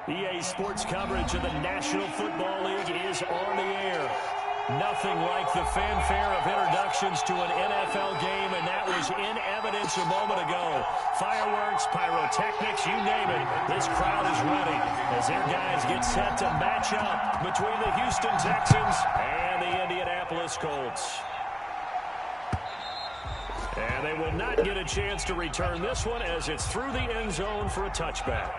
EA Sports coverage of the National Football League is on the air. Nothing like the fanfare of introductions to an NFL game, and that was in evidence a moment ago. Fireworks, pyrotechnics, you name it. This crowd is ready as their guys get set to match up between the Houston Texans and the Indianapolis Colts. And they will not get a chance to return this one as it's through the end zone for a touchback.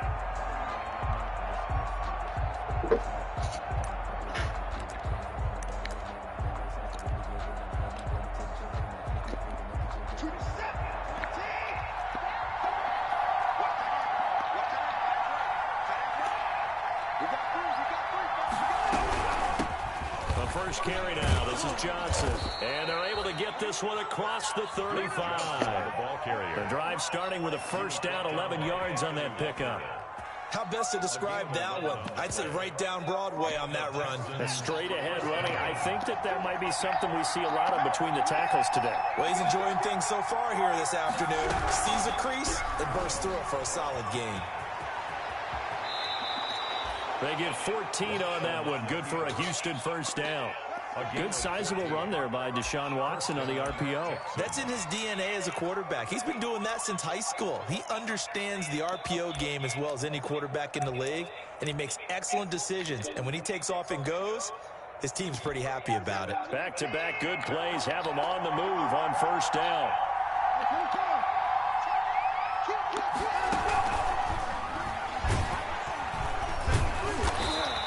First carry now. This is Johnson. And they're able to get this one across the 35. Ball carrier. The drive starting with a first down, 11 yards on that pickup. How best to describe that one? I'd say right down Broadway on that run. A straight ahead running. I think that might be something we see a lot of between the tackles today. Well, he's enjoying things so far here this afternoon. Sees a crease and bursts through it for a solid gain. They get 14 on that one. Good for a Houston first down. A good sizable run there by Deshaun Watson on the RPO. That's in his DNA as a quarterback. He's been doing that since high school. He understands the RPO game as well as any quarterback in the league, and he makes excellent decisions. And when he takes off and goes, his team's pretty happy about it. Back-to-back good plays have him on the move on first down.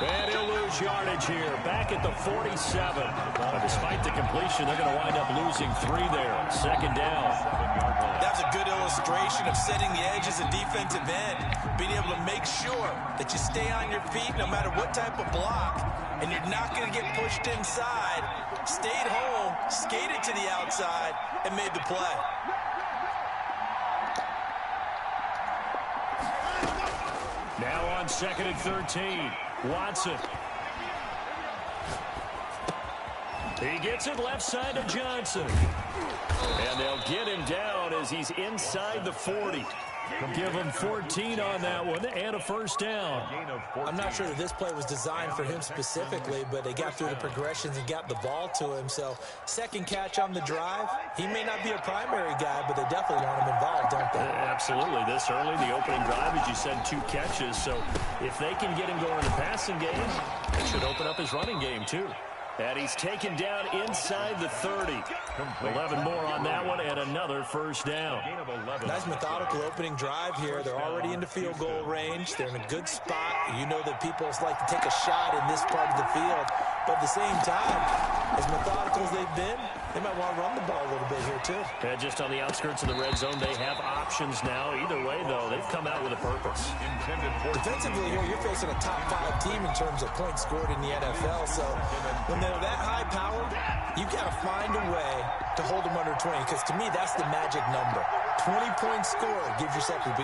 And he'll lose yardage here. Back at the 47. But despite the completion, they're going to wind up losing 3 there. Second down. That's a good illustration of setting the edge as a defensive end. Being able to make sure that you stay on your feet no matter what type of block. And you're not going to get pushed inside. Stayed home, skated to the outside, and made the play. Now on second and 13. Watson. He gets it left side to Johnson. And they'll get him down as he's inside the 40. Give him 14 on that one and a first down. I'm not sure that this play was designed for him specifically, but they got through the progressions and got the ball to him. So second catch on the drive. He may not be a primary guy, but they definitely want him involved, don't they? Absolutely. This early, the opening drive, as you said, 2 catches. So if they can get him going in the passing game, it should open up his running game too. And he's taken down inside the 30. 11 more on that one and another first down. Nice methodical opening drive here. They're already into field goal range. They're in a good spot. You know that people like to take a shot in this part of the field. But at the same time, as methodical as they've been, they might want to run the ball a little bit here too. Yeah, just on the outskirts of the red zone, they have options now. Either way, though, they've come out with a purpose. Defensively here, you're facing a top 5 team in terms of points scored in the NFL. So when they're that high powered, you've got to find a way to hold them under 20. Because to me, that's the magic number. 20 points scored gives yourself your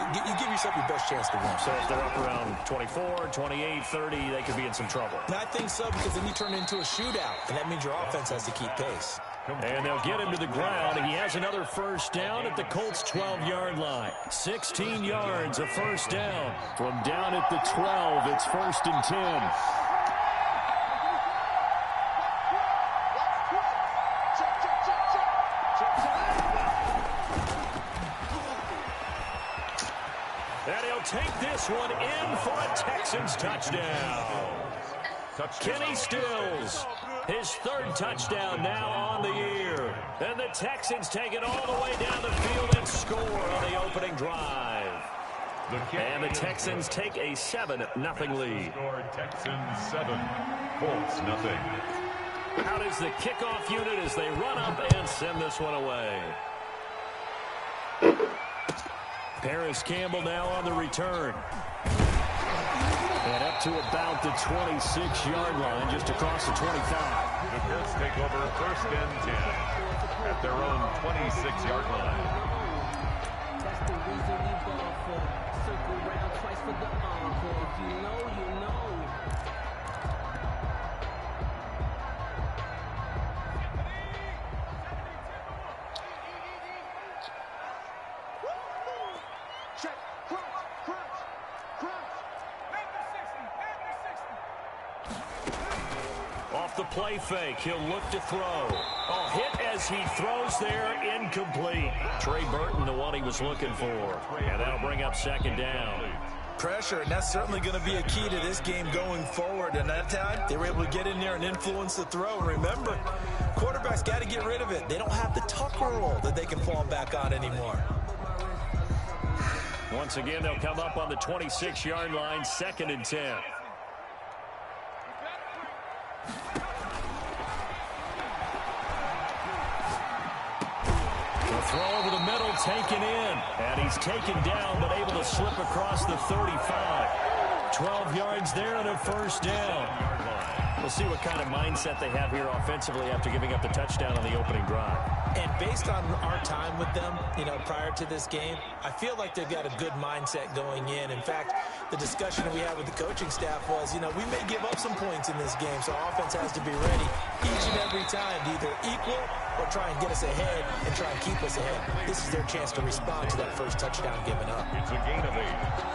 best chance to win. So if they're up around 24, 28, 30, they could be in some trouble. And I think so, because then you turn it into a shootout, and that means your offense has to keep pace. And they'll get him to the ground. He has another first down at the Colts' 12-yard line. 16 yards, a first down. From down at the 12, it's 1st and 10. And he'll take this one in for a Texans touchdown. Kenny Stills, his 3rd touchdown now on the year. And the Texans take it all the way down the field and score on the opening drive. And the Texans take a 7-0 lead. Texans 7, Colts nothing. Out is the kickoff unit as they run up and send this one away. Paris Campbell now on the return. And up to about the 26-yard line, just across the 25. The Colts take over 1st and 10 at their own 26-yard line. That's the reason we ball for. Circle round twice for the encore. If you know, you know. Check, crunch, crunch, crunch. Make the 6 off the play fake. He'll look to throw. Oh, hit as he throws there, incomplete. Trey Burton, the one he was looking for. And that'll bring up second down. Pressure, and that's certainly going to be a key to this game going forward. And that time, they were able to get in there and influence the throw. And remember, quarterbacks got to get rid of it. They don't have the tucker roll that they can fall back on anymore. Once again, they'll come up on the 26-yard line, 2nd and 10. The throw over the middle, taken in. And he's taken down, but able to slip across the 35. 12 yards there and a first down. We'll see what kind of mindset they have here offensively after giving up the touchdown on the opening drive. And based on our time with them, prior to this game, I feel like they've got a good mindset going in. In fact, the discussion that we had with the coaching staff was, we may give up some points in this game, so our offense has to be ready each and every time to either equal or try and get us ahead and try and keep us ahead. This is their chance to respond to that first touchdown given up. It's a gain of 8.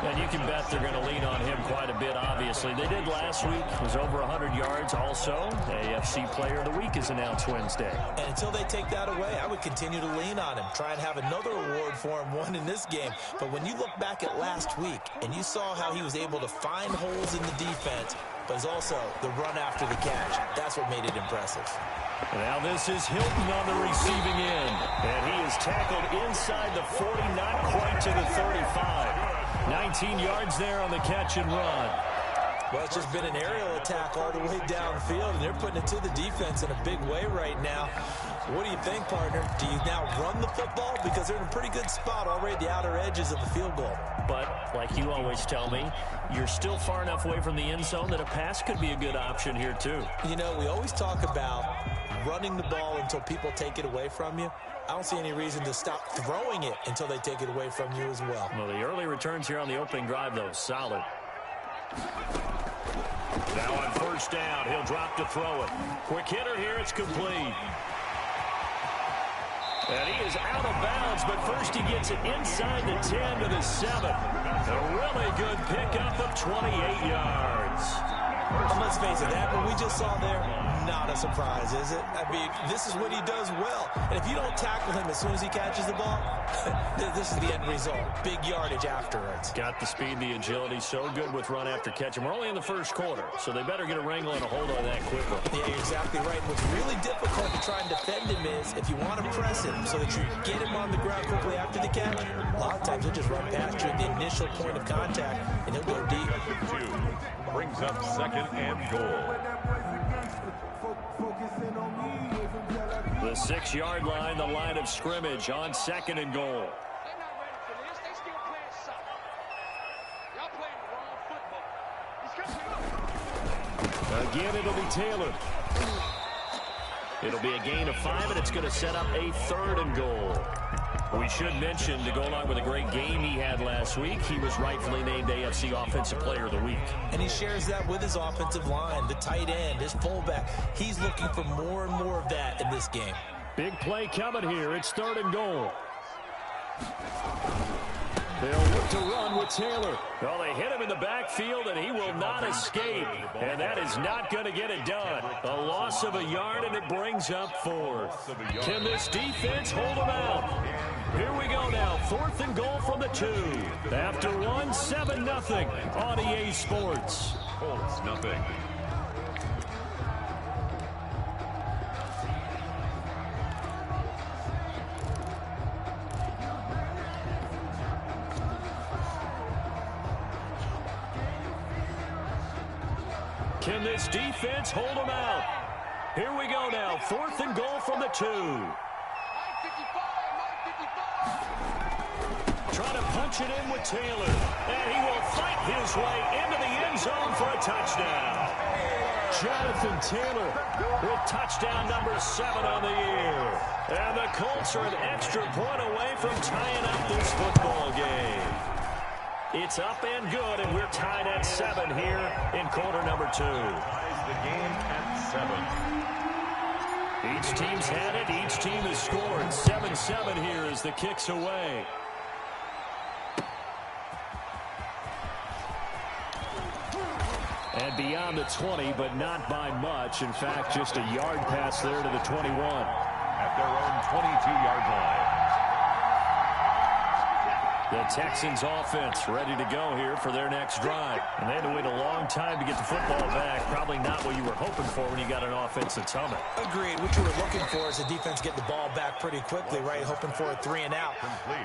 And you can bet they're going to lean on him quite a bit, obviously. They did last week. It was over 100 yards also. AFC Player of the Week is announced Wednesday. And until they take that away, I would continue to lean on him. Try and have another award for him, one in this game. But when you look back at last week and you saw how he was able to find holes in the defense, but it's also the run after the catch. That's what made it impressive. Now this is Hilton on the receiving end. And he is tackled inside the 40, not quite to the 35. 19 yards there on the catch and run. Well, it's just been an aerial attack all the way downfield, and they're putting it to the defense in a big way right now. What do you think, partner? Do you now run the football? Because they're in a pretty good spot already at the outer edges of the field goal. But, like you always tell me, you're still far enough away from the end zone that a pass could be a good option here, too. We always talk about running the ball until people take it away from you. I don't see any reason to stop throwing it until they take it away from you as well. Well, the early returns here on the opening drive, though, solid. Now on first down, he'll drop to throw it. Quick hitter here, it's complete. And he is out of bounds, but first he gets it inside the 10 to the 7. A really good pickup of 28 yards. And let's face it, that what we just saw there, not a surprise, is it? I mean, this is what he does well. And if you don't tackle him as soon as he catches the ball, this is the end result. Big yardage afterwards. Got the speed, the agility, so good with run after catch. And we're only in the first quarter, so they better get a wrangle and a hold on that quickly. Yeah, you're exactly right. What's really difficult to try and defend him is if you want to press him so that you get him on the ground quickly after the catch, a lot of times he'll just run past you at the initial point of contact, and he'll go deep. 2 brings up 2nd and goal. The 6-yard line, the line of scrimmage on 2nd and goal. Again, it'll be Taylor. It'll be a gain of 5, and it's going to set up a 3rd and goal. We should mention, to go along with a great game he had last week, he was rightfully named AFC Offensive Player of the Week. And he shares that with his offensive line, the tight end, his fullback. He's looking for more and more of that in this game. Big play coming here. It's 3rd and goal. They'll look to run with Taylor. Well, they hit him in the backfield, and he will not escape. And that is not going to get it done. A loss of a yard, and it brings up 4th. Can this defense hold him out? Here we go now. 4th and goal from the 2. After 1, 7-0 on EA Sports. Colts, nothing. Can this defense hold them out? Here we go now. 4th and goal from the 2. Trying to punch it in with Taylor. And he will fight his way into the end zone for a touchdown. Jonathan Taylor with touchdown number 7 on the year. And the Colts are an extra point away from tying up this football game. It's up and good, and we're tied at 7 here in quarter number 2. Ties the game at 7. Each team's had it. Each team has scored. 7-7 here as the kick's away. And beyond the 20, but not by much. In fact, just a yard pass there to the 21. At their own 22-yard line. The Texans offense ready to go here for their next drive. And they had to wait a long time to get the football back. Probably not what you were hoping for when you got an offense that's humming. Agreed. What you were looking for is the defense getting the ball back pretty quickly, right? Hoping for a 3 and out.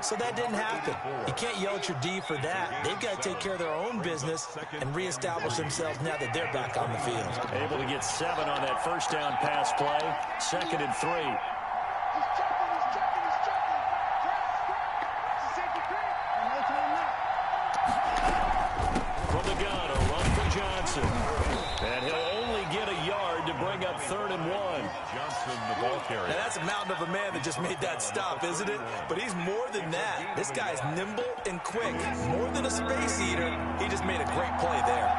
So that didn't happen. You can't yell at your D for that. They've got to take care of their own business and reestablish themselves now that they're back on the field. Able to get 7 on that first down pass play. 2nd and 3. From the gun, a run for Johnson. And he'll only get a yard to bring up 3rd and 1. Johnson, the ball carrier. Now, that's a mountain of a man that just made that stop, isn't it? But he's more than that. This guy's nimble and quick. More than a space eater, he just made a great play there.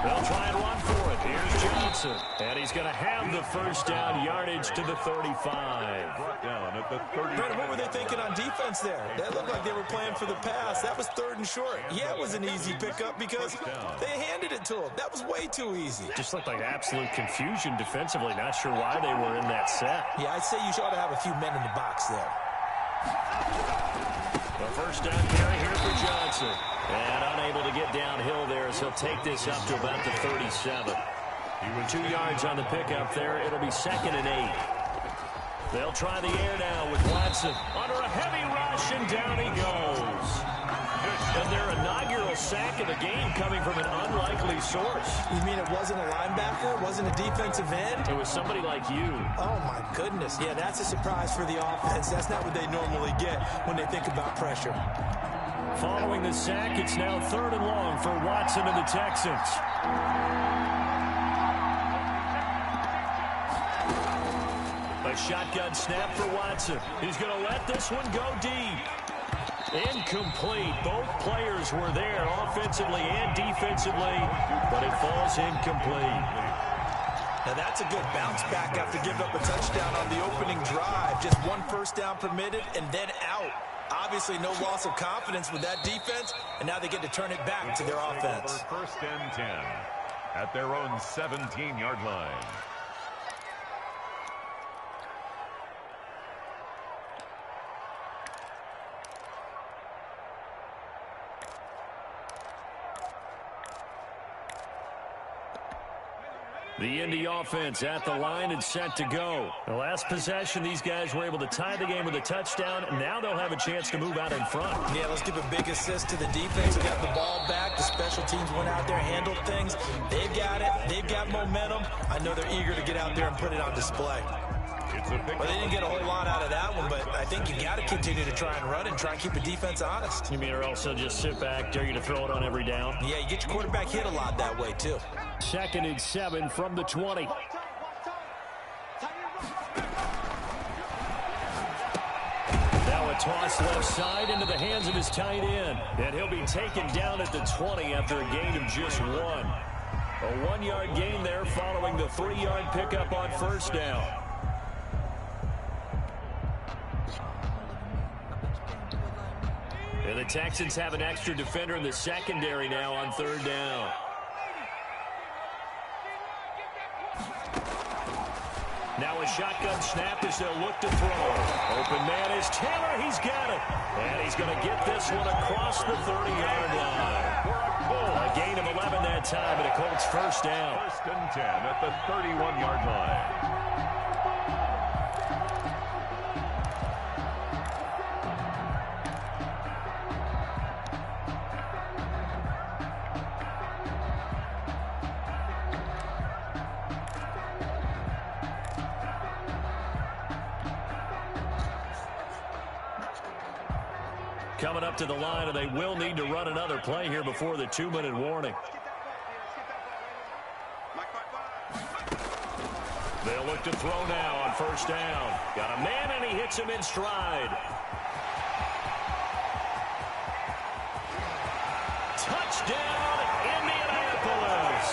They'll try and run for it. Here's Johnson. And he's going to have the first down yardage to the 35. Brought down at the 30. Brandon, what were they thinking on defense there? That looked like they were playing for the pass. That was 3rd and short. Yeah, it was an easy pickup because they handed it to him. That was way too easy. Just looked like absolute confusion defensively. Not sure why they were in that set. Yeah, I'd say you ought to have a few men in the box there. The first down carry here for Johnson. And unable to get downhill there as he'll take this up to about the 37. He was 2 yards on the pickup there. It'll be 2nd and 8. They'll try the air now with Watson. Under a heavy rush, and down he goes. And their inaugural sack of the game coming from an unlikely source. You mean it wasn't a linebacker? It wasn't a defensive end? It was somebody like you. Oh, my goodness. Yeah, that's a surprise for the offense. That's not what they normally get when they think about pressure. Following the sack, it's now 3rd and long for Watson and the Texans. A shotgun snap for Watson. He's going to let this one go deep. Incomplete. Both players were there offensively and defensively, but it falls incomplete. Now that's a good bounce back after giving up a touchdown on the opening drive. Just 1 first down permitted and then out. Obviously no loss of confidence with that defense, and now they get to turn it back to their offense. 1st and 10 at their own 17-yard line. The Indy offense at the line and set to go. The last possession, these guys were able to tie the game with a touchdown. Now they'll have a chance to move out in front. Yeah, let's give a big assist to the defense. They got the ball back. The special teams went out there, handled things. They've got it. They've got momentum. I know they're eager to get out there and put it on display. Well, they didn't get a whole lot out of that one, but I think you got to continue to try and run and try and keep the defense honest. You mean or also just sit back, dare you to throw it on every down? Yeah, you get your quarterback hit a lot that way, too. 2nd and 7 from the 20. Now a toss left side into the hands of his tight end. And he'll be taken down at the 20 after a gain of just 1. A 1-yard gain there following the 3-yard pickup on first down. And the Texans have an extra defender in the secondary now on 3rd down. Now a shotgun snap as they'll look to throw. Open man is Taylor. He's got it. And he's going to get this one across the 30-yard line. A gain of 11 that time, and a Colts first down. 1st and 10 at the 31-yard line. Coming up to the line, and they will need to run another play here before the 2-minute warning. They'll look to throw now on first down. Got a man, and he hits him in stride. Touchdown, Indianapolis.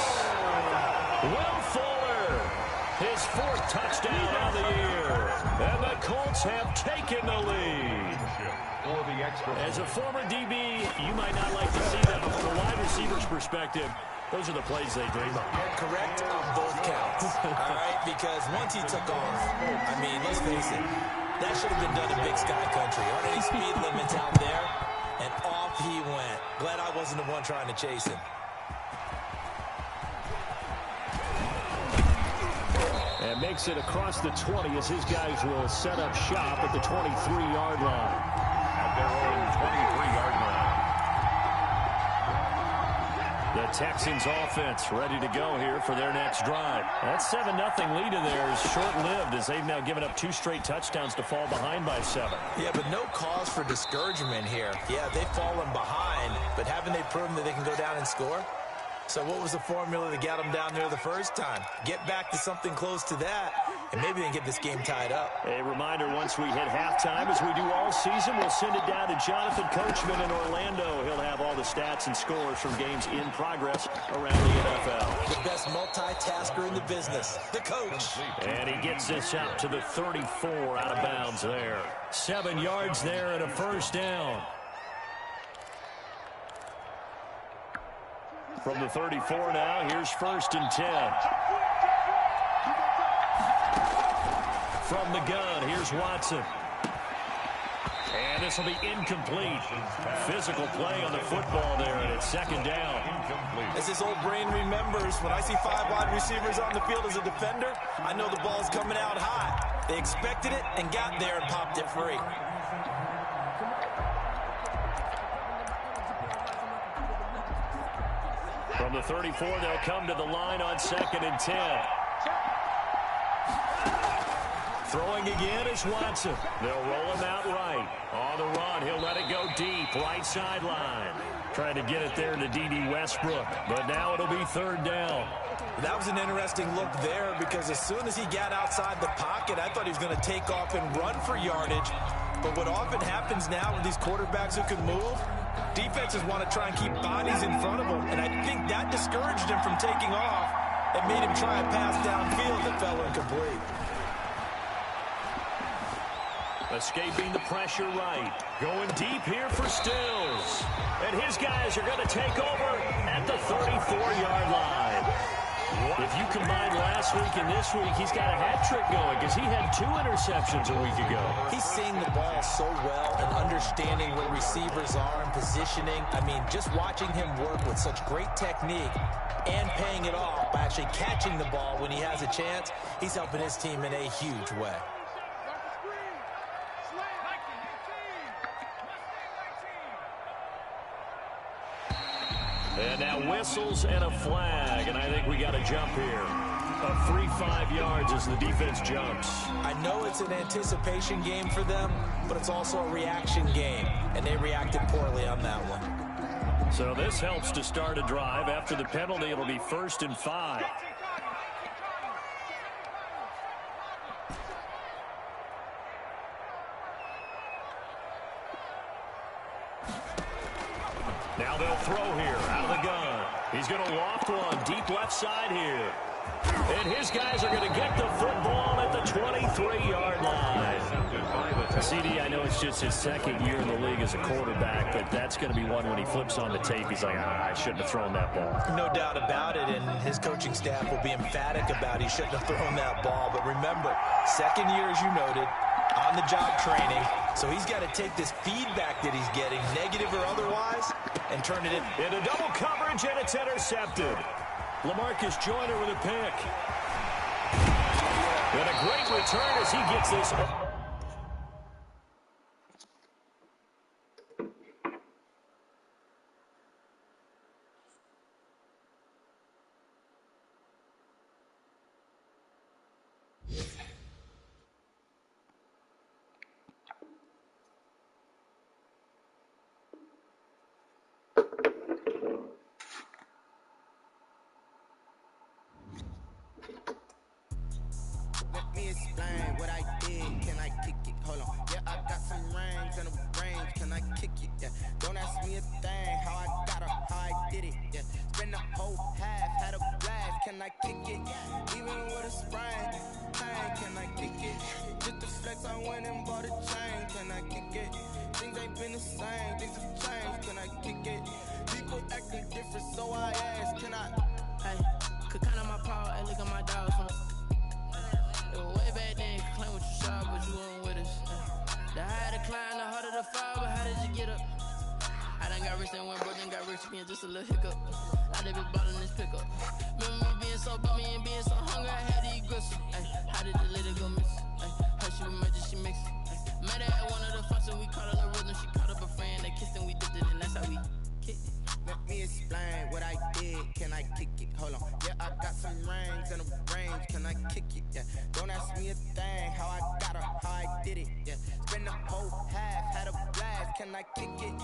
Will Fuller, his 4th touchdown of the year. And the Colts have taken the lead. For the extra. As a former DB, you might not like to see that, but from a wide receiver's perspective, those are the plays they dream of. Correct on both counts. All right, because once he took off, I mean, let's face it, that should have been done in Big Sky Country. Aren't any speed limits out there? And off he went. Glad I wasn't the one trying to chase him. And makes it across the 20 as his guys will set up shop at the 23-yard line. At their own 23-yard line. The Texans offense ready to go here for their next drive. That 7-0 lead of theirs short-lived as they've now given up 2 straight touchdowns to fall behind by 7. Yeah, but no cause for discouragement here. Yeah, they've fallen behind, but haven't they proven that they can go down and score? So what was the formula that got them down there the first time? Get back to something close to that, and maybe they can get this game tied up. A reminder, once we hit halftime, as we do all season, we'll send it down to Jonathan Coachman in Orlando. He'll have all the stats and scores from games in progress around the NFL. The best multitasker in the business, the coach. And he gets this out to the 34 out of bounds there. 7 yards there and a first down. From the 34 now, here's 1st and 10. From the gun, here's Watson. And this will be incomplete. Physical play on the football there, and it's 2nd down. As his old brain remembers, when I see 5 wide receivers on the field as a defender, I know the ball's coming out high. They expected it and got there and popped it free. From the 34, they'll come to the line on 2nd and 10. Throwing again is Watson. They'll roll him out right. On the run, he'll let it go deep, right sideline. Trying to get it there to D.D. Westbrook, but now it'll be 3rd down. That was an interesting look there because as soon as he got outside the pocket, I thought he was going to take off and run for yardage. But what often happens now with these quarterbacks who can move, defenses want to try and keep bodies in front of them, and I think that discouraged him from taking off and made him try a pass downfield that fell incomplete. Escaping the pressure right. Going deep here for Stills. And his guys are going to take over at the 34-yard line. If you combine last week and this week, he's got a hat trick going because he had 2 interceptions a week ago. He's seeing the ball so well and understanding where receivers are and positioning. I mean, just watching him work with such great technique and paying it off by actually catching the ball when he has a chance, he's helping his team in a huge way. And now whistles and a flag, and I think we got a jump here. A 3-5 yards as the defense jumps. I know it's an anticipation game for them, but it's also a reaction game, and they reacted poorly on that one. So this helps to start a drive. After the penalty, it'll be 1st and 5. Now they'll throw here out of the gun. He's going to loft one deep left side here. And his guys are going to get the football at the 23-yard line. CD, I know it's just his 2nd year in the league as a quarterback, but that's going to be one when he flips on the tape. He's like, I shouldn't have thrown that ball. No doubt about it, and his coaching staff will be emphatic about he shouldn't have thrown that ball. But remember, 2nd year, as you noted, on-the-job training. So he's got to take this feedback that he's getting, negative or otherwise, and turn it into double coverage, and it's intercepted. LaMarcus Joyner with a pick. And a great return as he gets this. I kick it? Things ain't been the same, things have changed, can I kick it? People acting different, so I ask, can I? Hey, could count on my power, hey, look at my dogs. It was way back then, claim what you saw, but you weren't with us. The higher the climb, the harder the fall, but how did you get up? I done got rich and went broke, then got rich again, just a little hiccup. I done been ballin' this pickup. Remember me being so bummy and being so hungry, I had to eat gristle. How did the lady go miss? Her she was magic, she mixed. Met her at one of the functions, we caught her the rhythm. She caught up a friend, they kissed and we dipped it, and that's how we kicked it. Let me explain what I did, can I kick it? Hold on, yeah, I got some rings and a range, can I kick it? Yeah, don't ask me a thing, how I got her, how I did it. Yeah, spend the whole half, had a blast, can I kick it?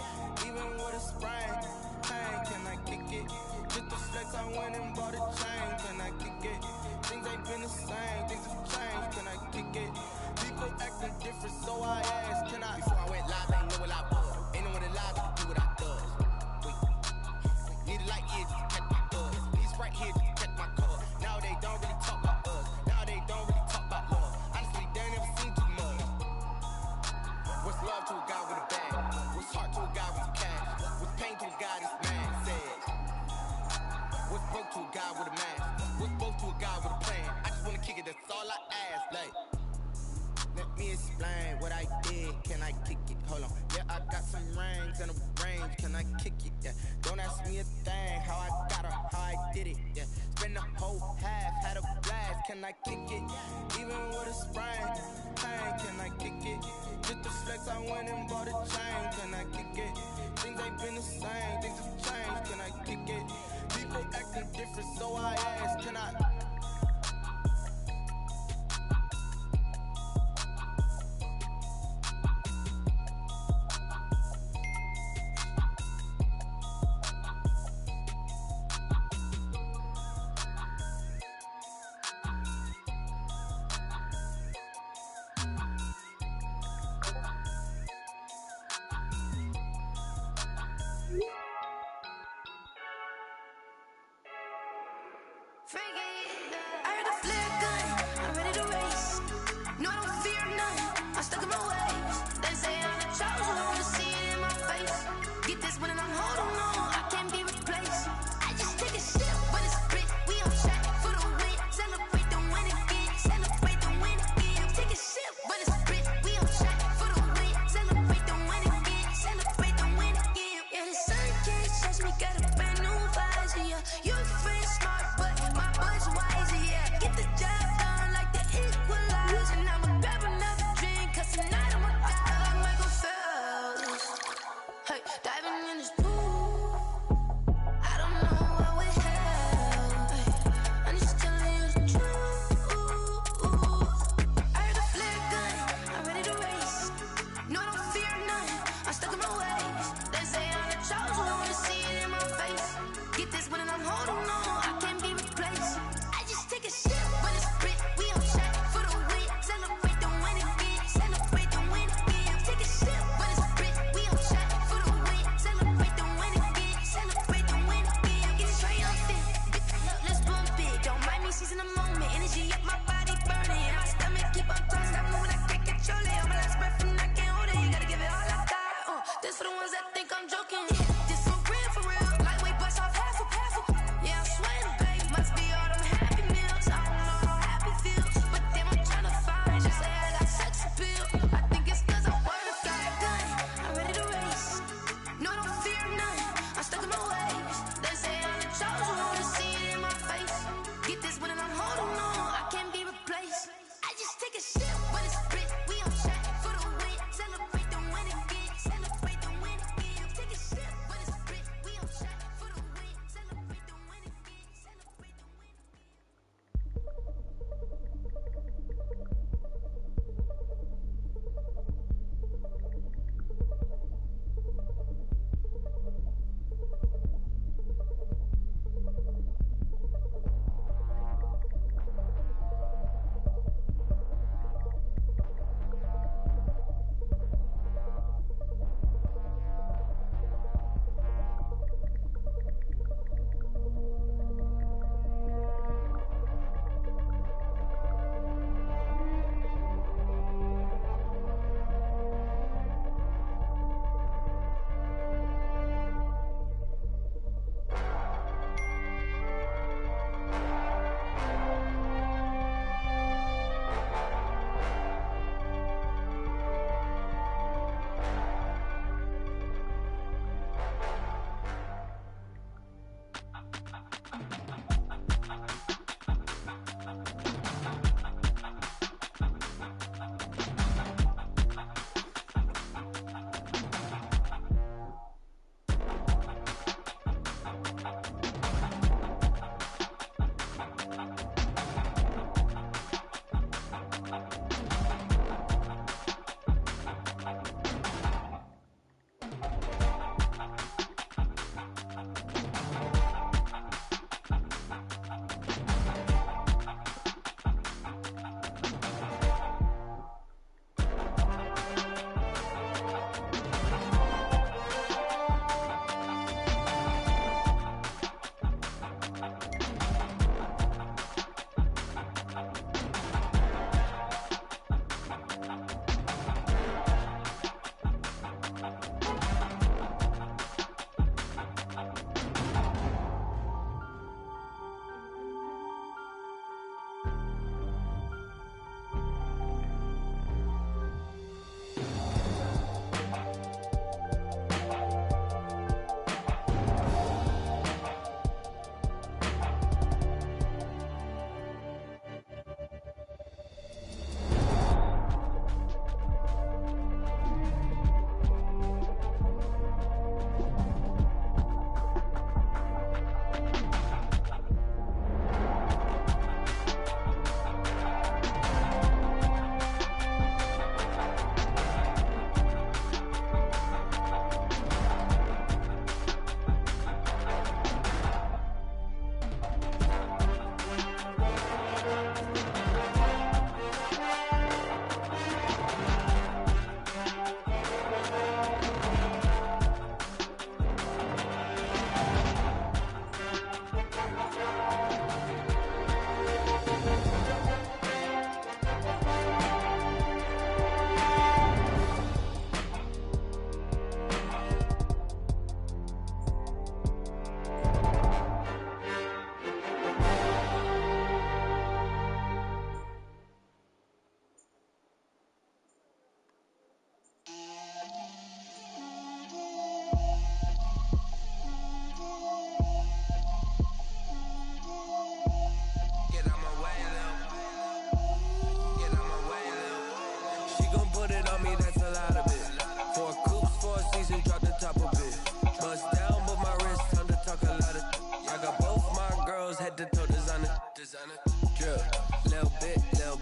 Even with a sprain, pain, can I kick it? Just the flex, I went and bought a chain, can I kick it? Things ain't been the same, things have changed, can I kick it? People acting different, so I asked, can I? Before I went live, ain't know what I was. Ain't know what it live, I do what I does. Need a light here just to catch my buzz. Need Sprite here just to catch my cuz. Now they don't really talk about us. Now they don't really talk about love. Honestly, they ain't never seen too much. What's love to a guy with a bag? What's heart to a guy with some cash? What's pain to a guy that's mad? Said. What's broke to a guy with a mask? What's both to a guy with a plan? I just wanna kick it, that's all I ask. Like, let me explain what I did, can I kick it? Hold on, yeah, I got some rings and a range, can I kick it? Yeah, don't ask me a thing, how I got her, how I did it. Yeah, spend the whole half, had a blast, can I kick it? Even with a sprain, pain, can I kick it? Just the flex, I went and bought a chain, can I kick it? Things ain't been the same, things have changed, can I kick it? People acting different, so I ask, can I?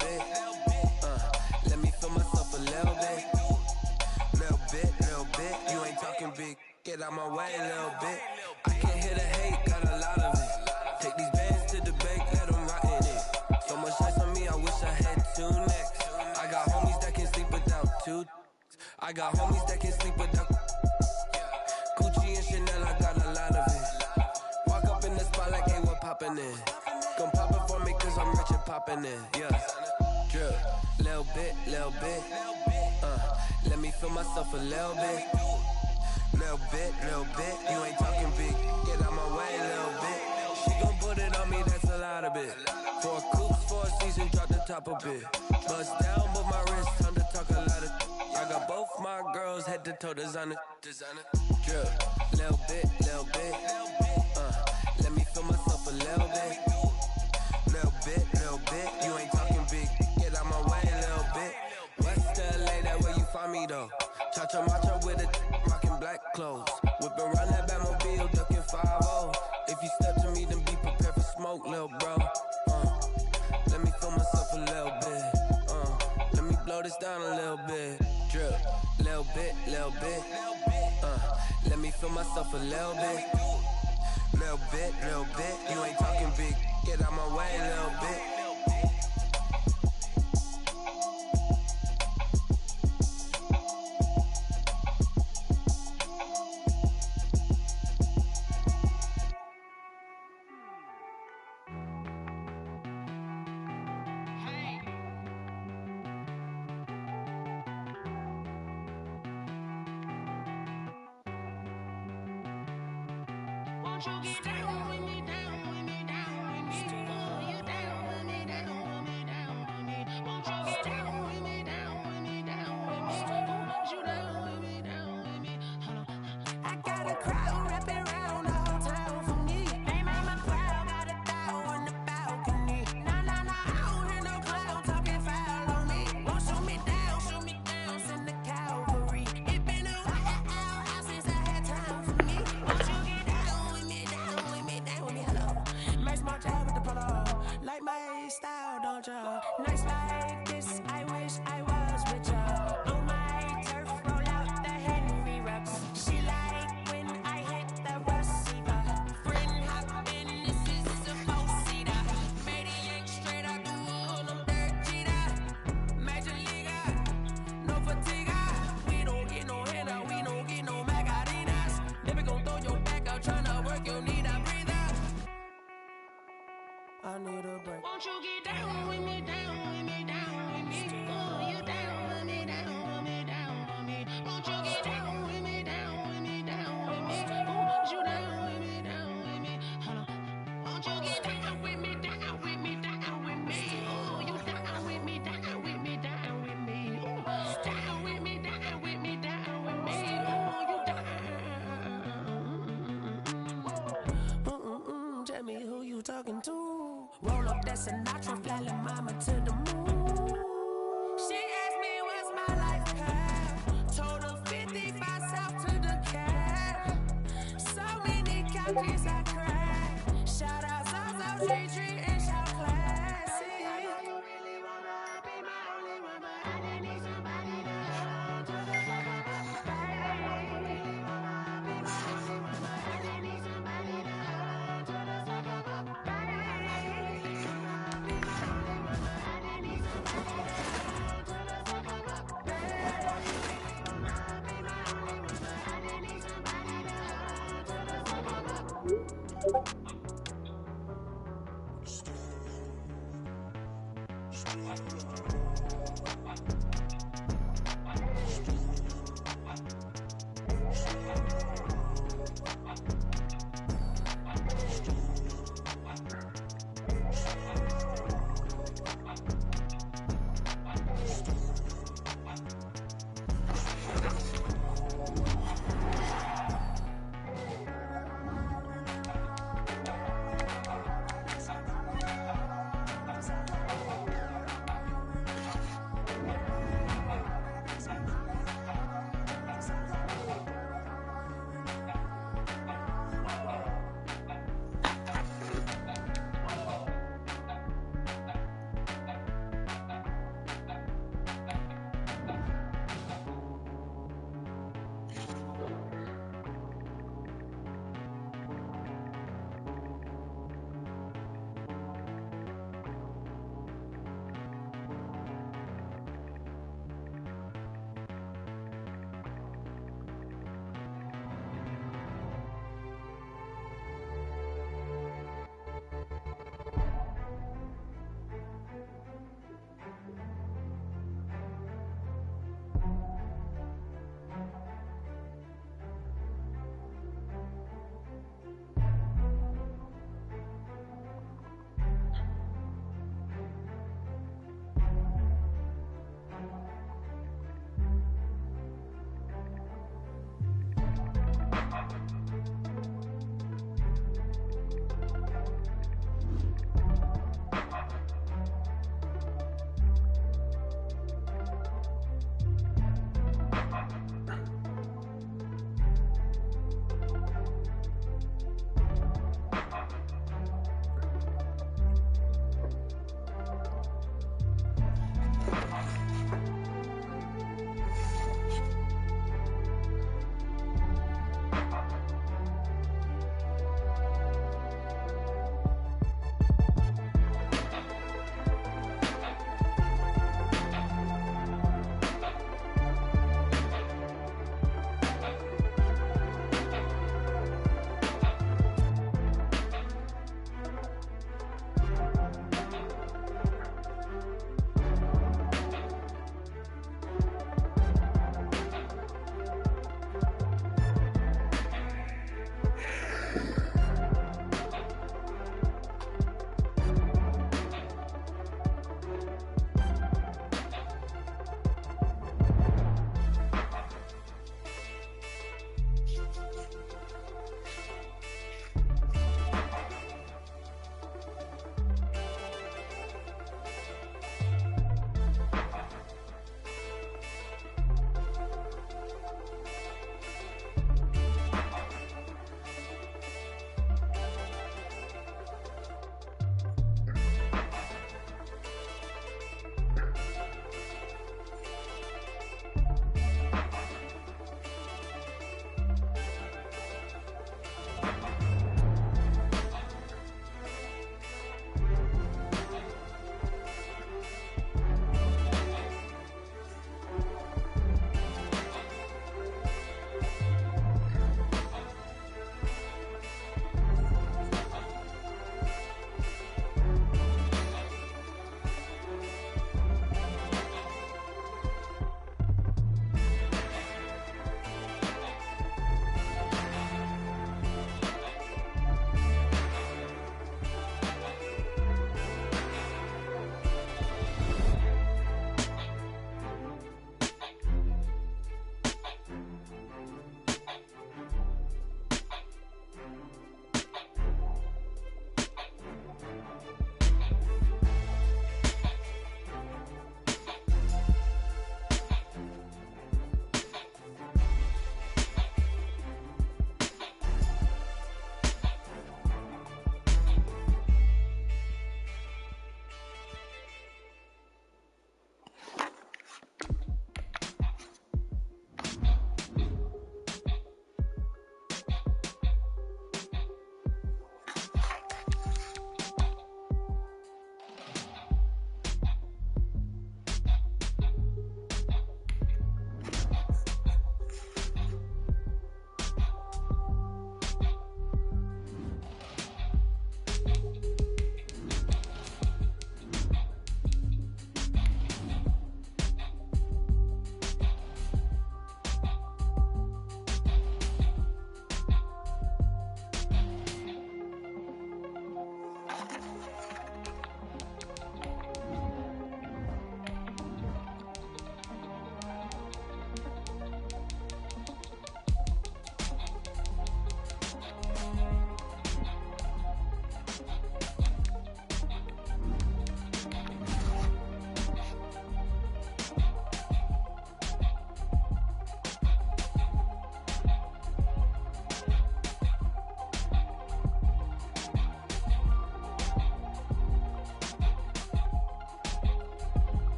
bit. Let me feel myself a little bit. Little bit. You ain't talking big. Get out my way a little bit. I can't hear the hate, got a lot of it. Take these bands to the bank, let them rot in it. So much ice on me, I wish I had two necks. I got homies that can sleep without two. I got homies that can sleep without Gucci and Chanel, I got a lot of it. Walk up in the spot like, hey, what poppin' in? Gon' pop it for me cause I'm rich and poppin' in, yeah. Drip, little bit. Let me feel myself a little bit. Little bit. You ain't talking big. Get out my way a little bit. She gon' put it on me, that's a lot of it. 4 coops, 4 seasons, drop the top a bit. Bust down with my wrist, time to talk a lot of. I got both my girls head to toe designer. Drip, little bit. Let me feel myself a little bit. Little bit. You ain't talking big. Get out my way a little bit. West LA, that where you find me though. Cha-cha macha with a rockin' black clothes. Whip around that Batmobile, ducking 5-0. If you step to me, then be prepared for smoke, lil' bro. Let me feel myself a little bit. Let me blow this down a little bit. Drip, little bit. Let me feel myself a little bit. Little bit. You ain't talking big. Get out my way a little bit. Won't you get down with me, down with me, down with me? Oh, you down with me, down with me, down with me. Won't you get down with me, down with me, down with me? Oh, you down with me, down with me? Hold on. I got a crowd wrapping around the whole town for me. They made my crowd got a thou on the balcony. Nah, I don't hear no clown talking foul on me. Won't shoot me down, send the cavalry. It been a while since I had time for me. Won't you get down with me, hello. Nice smart job with the polo. Like my style, don't ya? Nice like this, I wish I was with ya. On my turf, roll out the Henry Rux. She like when I hit the receiver. Friend hop in, this is a 4-seater. Maniac straight out the wood, I'm dirt cheater. Major leaguer, no fatigue. We don't get no handout, we don't get no Magarinas. Never gon' throw your back out, tryna work, you need a breather. I need a break. Won't you get down with me, down with me, down with me? Oh, you down with me, down with me, down with me. Won't you get down with me, down with me, down with me? Oh, you down with me, down with me? Hold on. Won't you get down with me, down with me, down with me? Oh, you down with me, down with me, down with me? Oh, down with me, down with me, down with me? Oh, you down. Tell me who you talking to. Roll up that Sinatra, flying mama to the moon. She asked me what's my life path. Told her 55 south to the cat. So many couches I cracked. Shout out Zaza, Tree, and shout classic. I know you really wanna be my only one, but I didn't need somebody to hold to the top of my body. I know you really wanna be my only one, but I didn't need somebody to hold to the top of my body.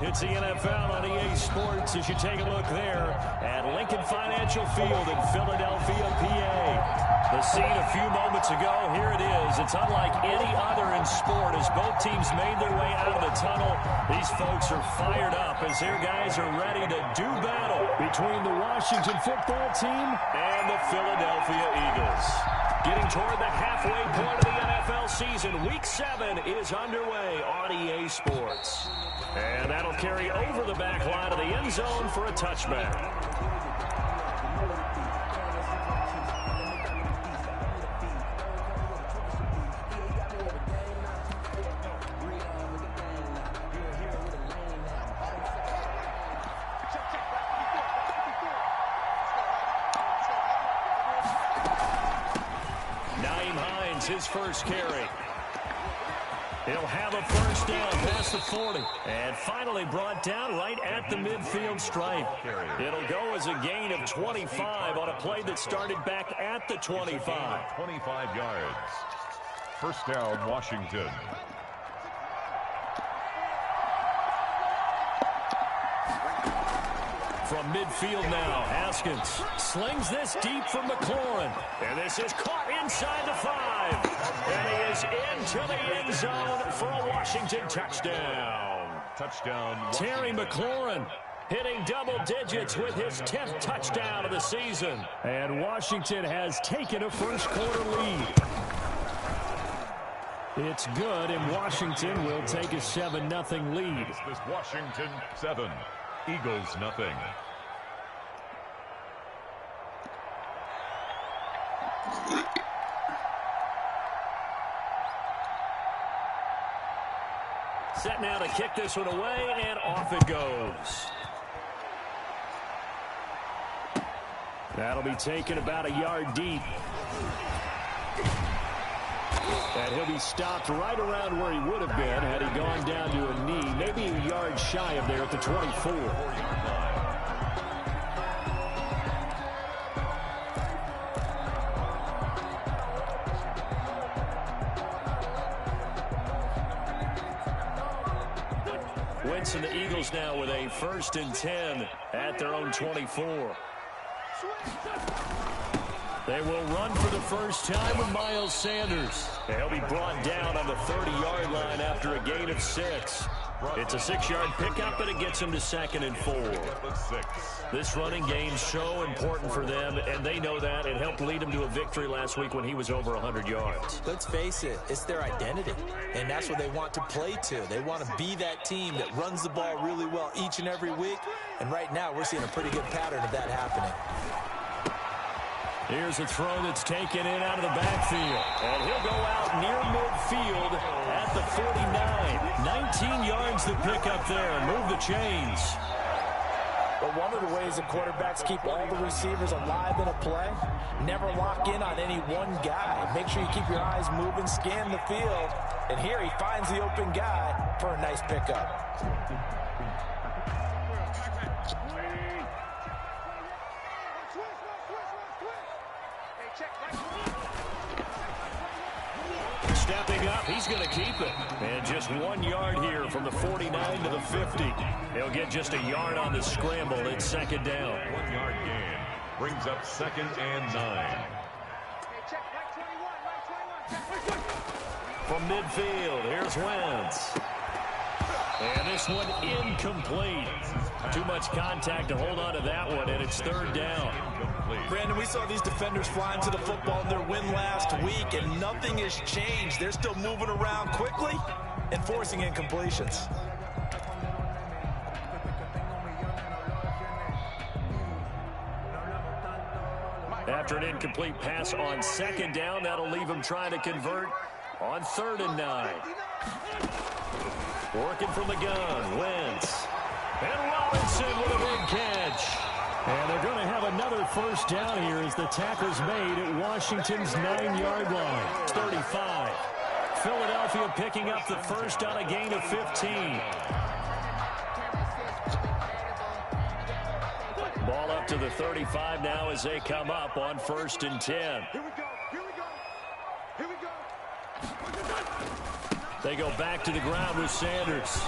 It's the NFL on EA Sports as you take a look there at Lincoln Financial Field in Philadelphia, PA. The scene a few moments ago, here it is. It's unlike any other in sport as both teams made their way out of the tunnel. These folks are fired up as their guys are ready to do battle between the Washington football team and the Philadelphia Eagles. Getting toward the halfway point of the NFL season, Week 7 is underway on EA Sports. And that'll carry over the back line of the end zone for a touchback. His first carry. He'll have a first down past the 40. And finally brought down right at the midfield stripe. It'll go as a gain of 25 on a play that started back at the 25. 25 yards. First down, Washington. From midfield now, Haskins slings this deep from McLaurin. And this is caught inside the 5. And he is into the end zone for a Washington touchdown. Touchdown, Washington. Terry McLaurin hitting double digits with his 10th touchdown of the season. And Washington has taken a first quarter lead. It's good, and Washington will take a 7-0 lead. This Washington 7. Eagles nothing. Set now to kick this one away, and off it goes. That'll be taken about a yard deep. And he'll be stopped right around where he would have been had he gone down to a knee, maybe a yard shy of there at the 24. Wentz and the Eagles now with a 1st and 10 at their own 24. They will run for the first time with Miles Sanders. He'll be brought down on the 30-yard line after a gain of 6. It's a 6-yard pickup, but it gets him to 2nd and 4. This running game's so important for them, and they know that. It helped lead them to a victory last week when he was over 100 yards. Let's face it, it's their identity, and that's what they want to play to. They want to be that team that runs the ball really well each and every week, and right now we're seeing a pretty good pattern of that happening. Here's a throw that's taken in out of the backfield. And he'll go out near midfield at the 49. 19 yards to pick up there. Move the chains. But one of the ways that quarterbacks keep all the receivers alive in a play, never lock in on any one guy. Make sure you keep your eyes moving, scan the field. And here he finds the open guy for a nice pickup. Stepping up, he's going to keep it. And just 1 yard here from the 49 to the 50. He'll get just a yard on the scramble. It's 2nd down. 1 yard gain brings up 2nd and 9. From midfield, here's Wentz. And this one incomplete. Too much contact to hold on to that one, and it's 3rd down. Brandon, we saw these defenders fly into the football in their win last week, and nothing has changed. They're still moving around quickly and forcing incompletions. After an incomplete pass on 2nd down, that'll leave him trying to convert on 3rd and 9. Working from the gun, Wentz. And Robinson with a big catch. And they're going to have another first down here as the tackle's made at Washington's 9-yard line. 35. Philadelphia picking up the first on a gain of 15. Ball up to the 35 now as they come up on 1st and 10. They go back to the ground with Sanders.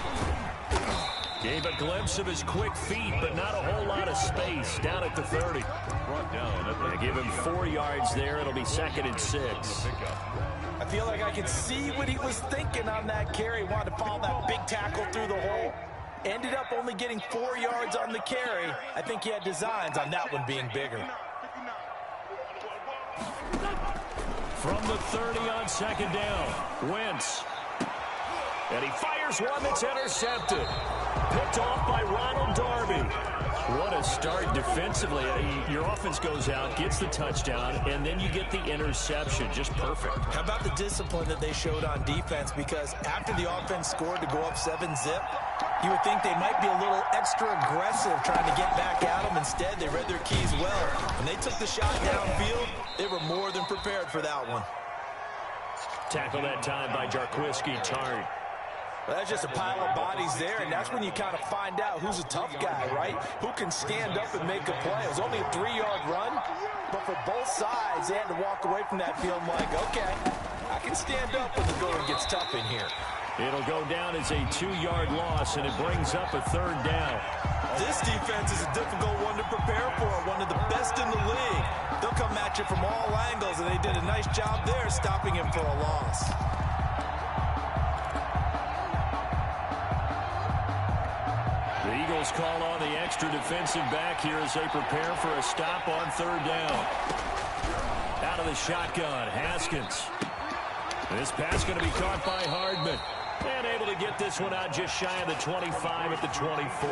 Gave a glimpse of his quick feet, but not a whole lot of space down at the 30. Brought down at the They give him 4 yards there. It'll be 2nd and 6. I feel like I could see what he was thinking on that carry. Wanted to follow that big tackle through the hole. Ended up only getting 4 yards on the carry. I think he had designs on that one being bigger. From the 30 on 2nd down, Wentz. And he fires one that's intercepted. Picked off by Ronald Darby. What a start defensively. Your offense goes out, gets the touchdown, and then you get the interception. Just perfect. How about the discipline that they showed on defense? Because after the offense scored to go up 7-zip, you would think they might be a little extra aggressive trying to get back at them. Instead, they read their keys well. When they took the shot downfield, they were more than prepared for that one. Tackle that time by Jarquiski Tartt. Well, that's just a pile of bodies there, and that's when you kind of find out who's a tough guy, right? Who can stand up and make a play. It was only a 3-yard run, but for both sides, they had to walk away from that field like, okay, I can stand up when the going gets tough in here. It'll go down as a 2-yard loss, and it brings up a 3rd down. This defense is a difficult one to prepare for, one of the best in the league. They'll come at you from all angles, and they did a nice job there stopping him for a loss. The Eagles call on the extra defensive back here as they prepare for a stop on 3rd down. Out of the shotgun, Haskins. This pass going to be caught by Hardman. And able to get this one out just shy of the 25 at the 24.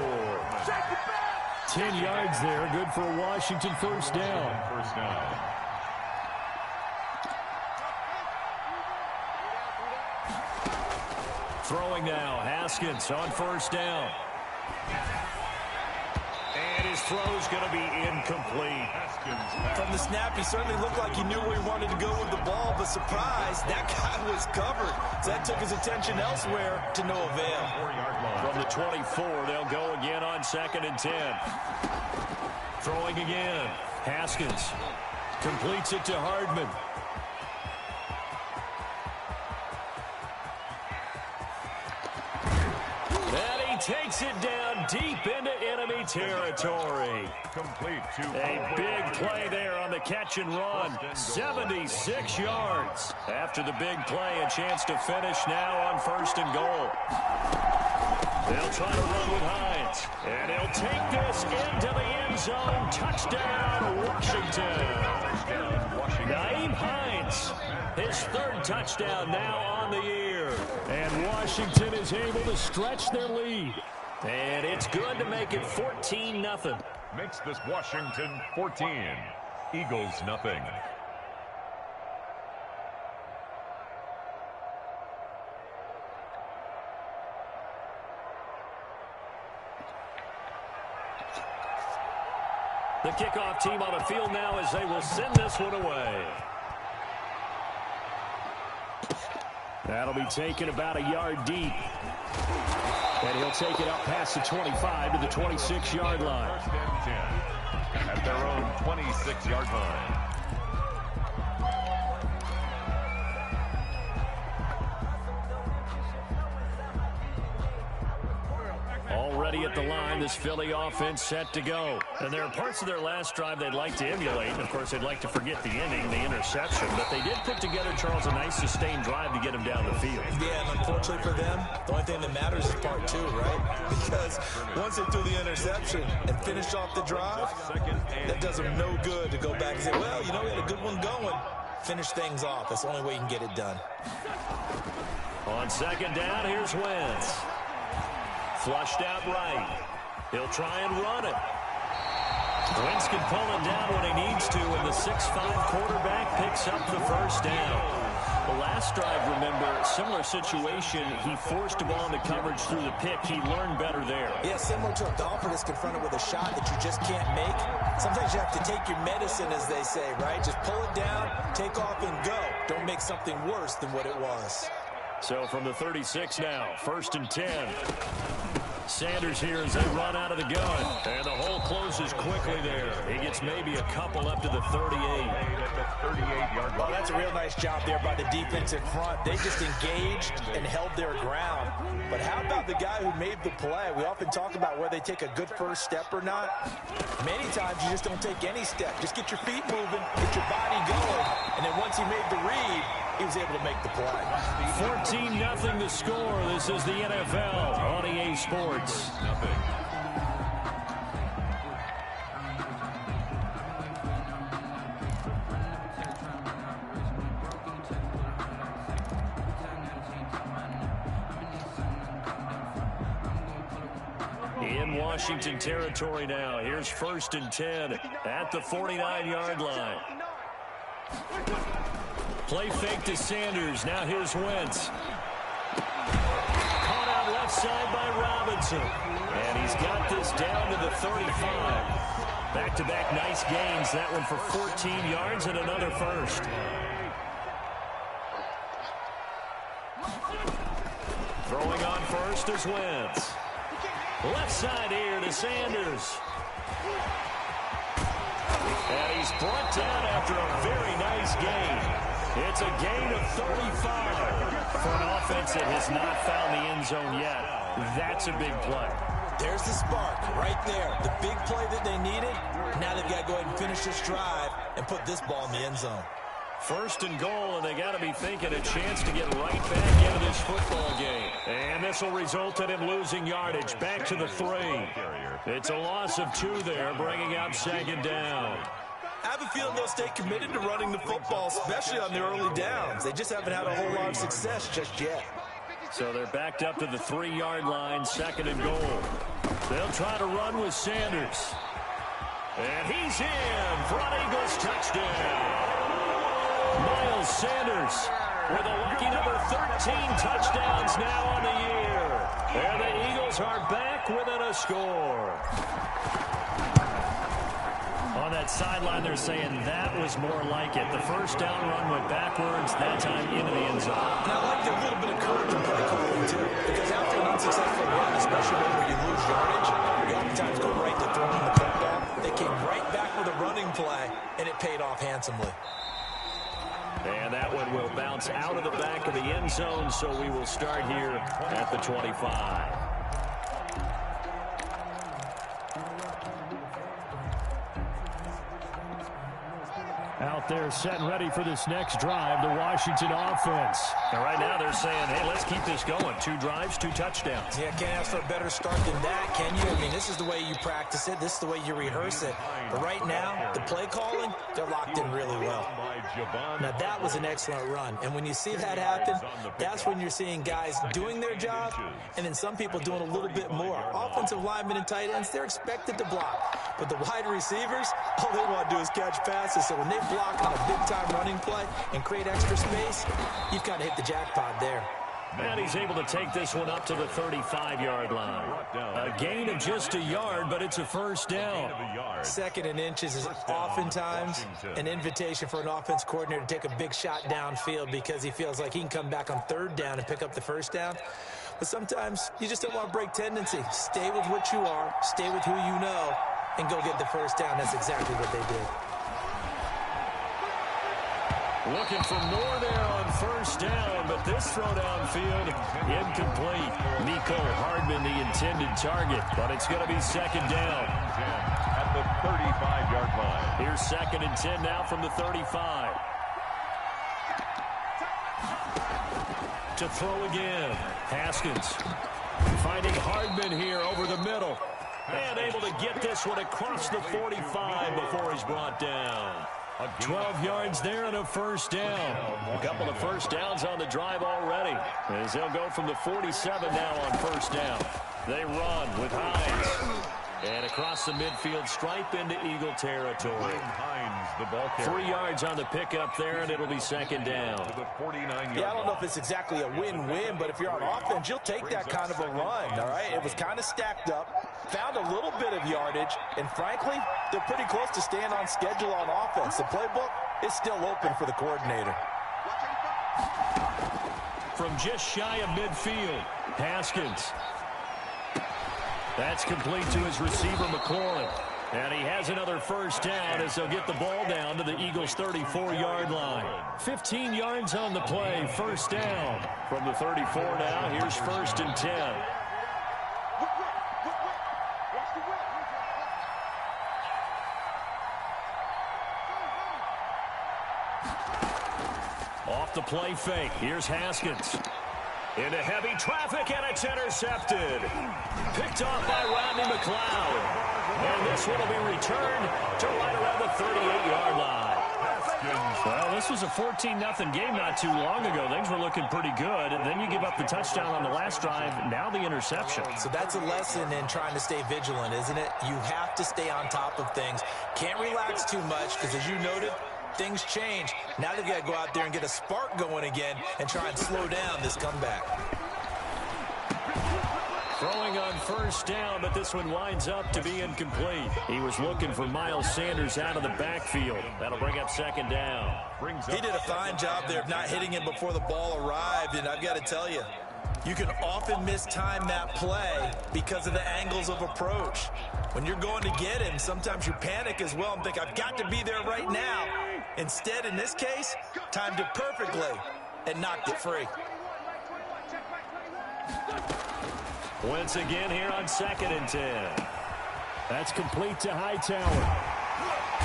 10 yards there, good for a Washington 1st down. First down. Throwing now, Haskins on 1st down. And his throw's going to be incomplete. From the snap, he certainly looked like he knew where he wanted to go with the ball, but surprise, that guy was covered. So that took his attention elsewhere to no avail. From the 24, they'll go again on 2nd and 10. Throwing again, Haskins completes it to Hardman. Takes it down deep into enemy territory. Complete to a big play there on the catch and run. 76 yards. After the big play, a chance to finish now on 1st and goal. They'll try to run with Hines. And he'll take this into the end zone. Touchdown, Washington. Nyheim Hines, his 3rd touchdown now on the year. And Washington is able to stretch their lead. And it's good to make it 14-0. Makes this Washington 14. Eagles nothing. The kickoff team on the field now as they will send this one away. That'll be taken about a yard deep. And he'll take it up past the 25 to the 26-yard line. 1st and 10 at their own 26-yard line. Already at the line, this Philly offense set to go. And there are parts of their last drive they'd like to emulate. And, of course, they'd like to forget the ending, the interception. But they did put together, Charles, a nice sustained drive to get them down the field. Yeah, and unfortunately for them, the only thing that matters is part 2, right? Because once they threw the interception and finished off the drive, that does them no good to go back and say, well, you know, we had a good one going. Finish things off. That's the only way you can get it done. On 2nd down, here's Wentz. Flushed out right. He'll try and run it. Wentz can pull it down when he needs to, and the 6'5" quarterback picks up the 1st down. The last drive, remember, similar situation. He forced the ball into coverage through the pick. He learned better there. Yeah, similar to a golfer that's confronted with a shot that you just can't make. Sometimes you have to take your medicine, as they say, right? Just pull it down, take off, and go. Don't make something worse than what it was. So from the 36 now, 1st and 10. Sanders here as they run out of the gun. And the hole closes quickly there. He gets maybe a couple up to the 38. Well, that's a real nice job there by the defensive front. They just engaged and held their ground. But how about the guy who made the play? We often talk about whether they take a good first step or not. Many times you just don't take any step. Just get your feet moving, get your body going, and then once he made the read, he was able to make the play. 14-0 the score. This is the NFL on EA Sports. In Washington territory now. Here's 1st and 10 at the 49-yard line. Play fake to Sanders. Now here's Wentz. Caught out left side by Robinson. And he's got this down to the 35. Back-to-back nice gains. That one for 14 yards and another first. Throwing on first is Wentz. Left side here to Sanders. And he's brought down after a very nice gain. It's a gain of 35 for an offense that has not found the end zone yet. That's a big play. There's the spark right there. The big play that they needed. Now they've got to go ahead and finish this drive and put this ball in the end zone. 1st and goal, and they got to be thinking a chance to get right back into this football game. And this will result in him losing yardage. Back to the 3. It's a loss of 2 there, bringing up 2nd down. I have a feeling they'll stay committed to running the football, especially on their early downs. They just haven't had a whole lot of success just yet. So they're backed up to the 3-yard line, 2nd and goal. They'll try to run with Sanders. And he's in for an Eagles touchdown. Miles Sanders with a lucky number 13 touchdowns now on the year. And the Eagles are back within a score. On that sideline, they're saying that was more like it. The first down run went backwards, that time into the end zone. And I like the little bit of courage in play calling, too. Because after an unsuccessful run, especially when you lose yardage, you oftentimes go right to throwing the football. They came right back with a running play, and it paid off handsomely. And that one will bounce out of the back of the end zone, so we will start here at the 25. Out there set and ready for this next drive, the Washington offense. And right now they're saying, hey, let's keep this going. 2 drives, 2 touchdowns. Yeah, can't ask for a better start than that, can you? I mean, this is the way you practice it. This is the way you rehearse it. But right now, the play calling, they're locked in really well. Now, that was an excellent run. And when you see that happen, that's when you're seeing guys doing their job and then some people doing a little bit more. Offensive linemen and tight ends, they're expected to block. But the wide receivers, all they want to do is catch passes. So when they block on a big-time running play and create extra space, you've kind of hit the jackpot there. And he's able to take this one up to the 35-yard line. A gain of just a yard, but it's a first down. 2nd and inches is oftentimes an invitation for an offense coordinator to take a big shot downfield because he feels like he can come back on 3rd down and pick up the first down. But sometimes you just don't want to break tendency. Stay with what you are, stay with who you know, and go get the first down. That's exactly what they did. Looking for more there on first down, but this throw downfield incomplete. Nico Hardman the intended target, but it's going to be 2nd down. At the 35-yard line. Here's 2nd and 10 now from the 35. To throw again. Haskins finding Hardman here over the middle. And able to get this one across the 45 before he's brought down. 12 yards there and a first down. A couple of first downs on the drive already, as they'll go from the 47 now on first down. They run with Hines. And across the midfield stripe into Eagle territory. Hines, the ball carrier. 3 yards on the pickup there, and it'll be 2nd down. To the 49-yard Yeah, I don't know if it's exactly a win-win, but if you're on offense, you'll take that kind of a run, all right? It was kind of stacked up, found a little bit of yardage, and frankly, they're pretty close to staying on schedule on offense. The playbook is still open for the coordinator. From just shy of midfield, Haskins. That's complete to his receiver, McLaurin. And he has another first down as they'll get the ball down to the Eagles' 34-yard line. 15 yards on the play, first down. From the 34 now, here's 1st and 10. Off the play fake, here's Haskins. Into heavy traffic, and it's intercepted. Picked off by Rodney McLeod. And this one will be returned to right around the 38-yard line. Well, this was a 14-0 game not too long ago. Things were looking pretty good. And then you give up the touchdown on the last drive. Now the interception. So that's a lesson in trying to stay vigilant, isn't it? You have to stay on top of things. Can't relax too much because, as you noted, things change. Now they've got to go out there and get a spark going again and try and slow down this comeback. Throwing on first down, but this one winds up to be incomplete. He was looking for Miles Sanders out of the backfield. That'll bring up 2nd down. He did a fine job there of not hitting him before the ball arrived, and I've got to tell you, you can often mistime that play because of the angles of approach. When you're going to get him, sometimes you panic as well and think, I've got to be there right now. Instead, in this case, timed it perfectly and knocked it free. Once again here on 2nd and 10. That's complete to Hightower.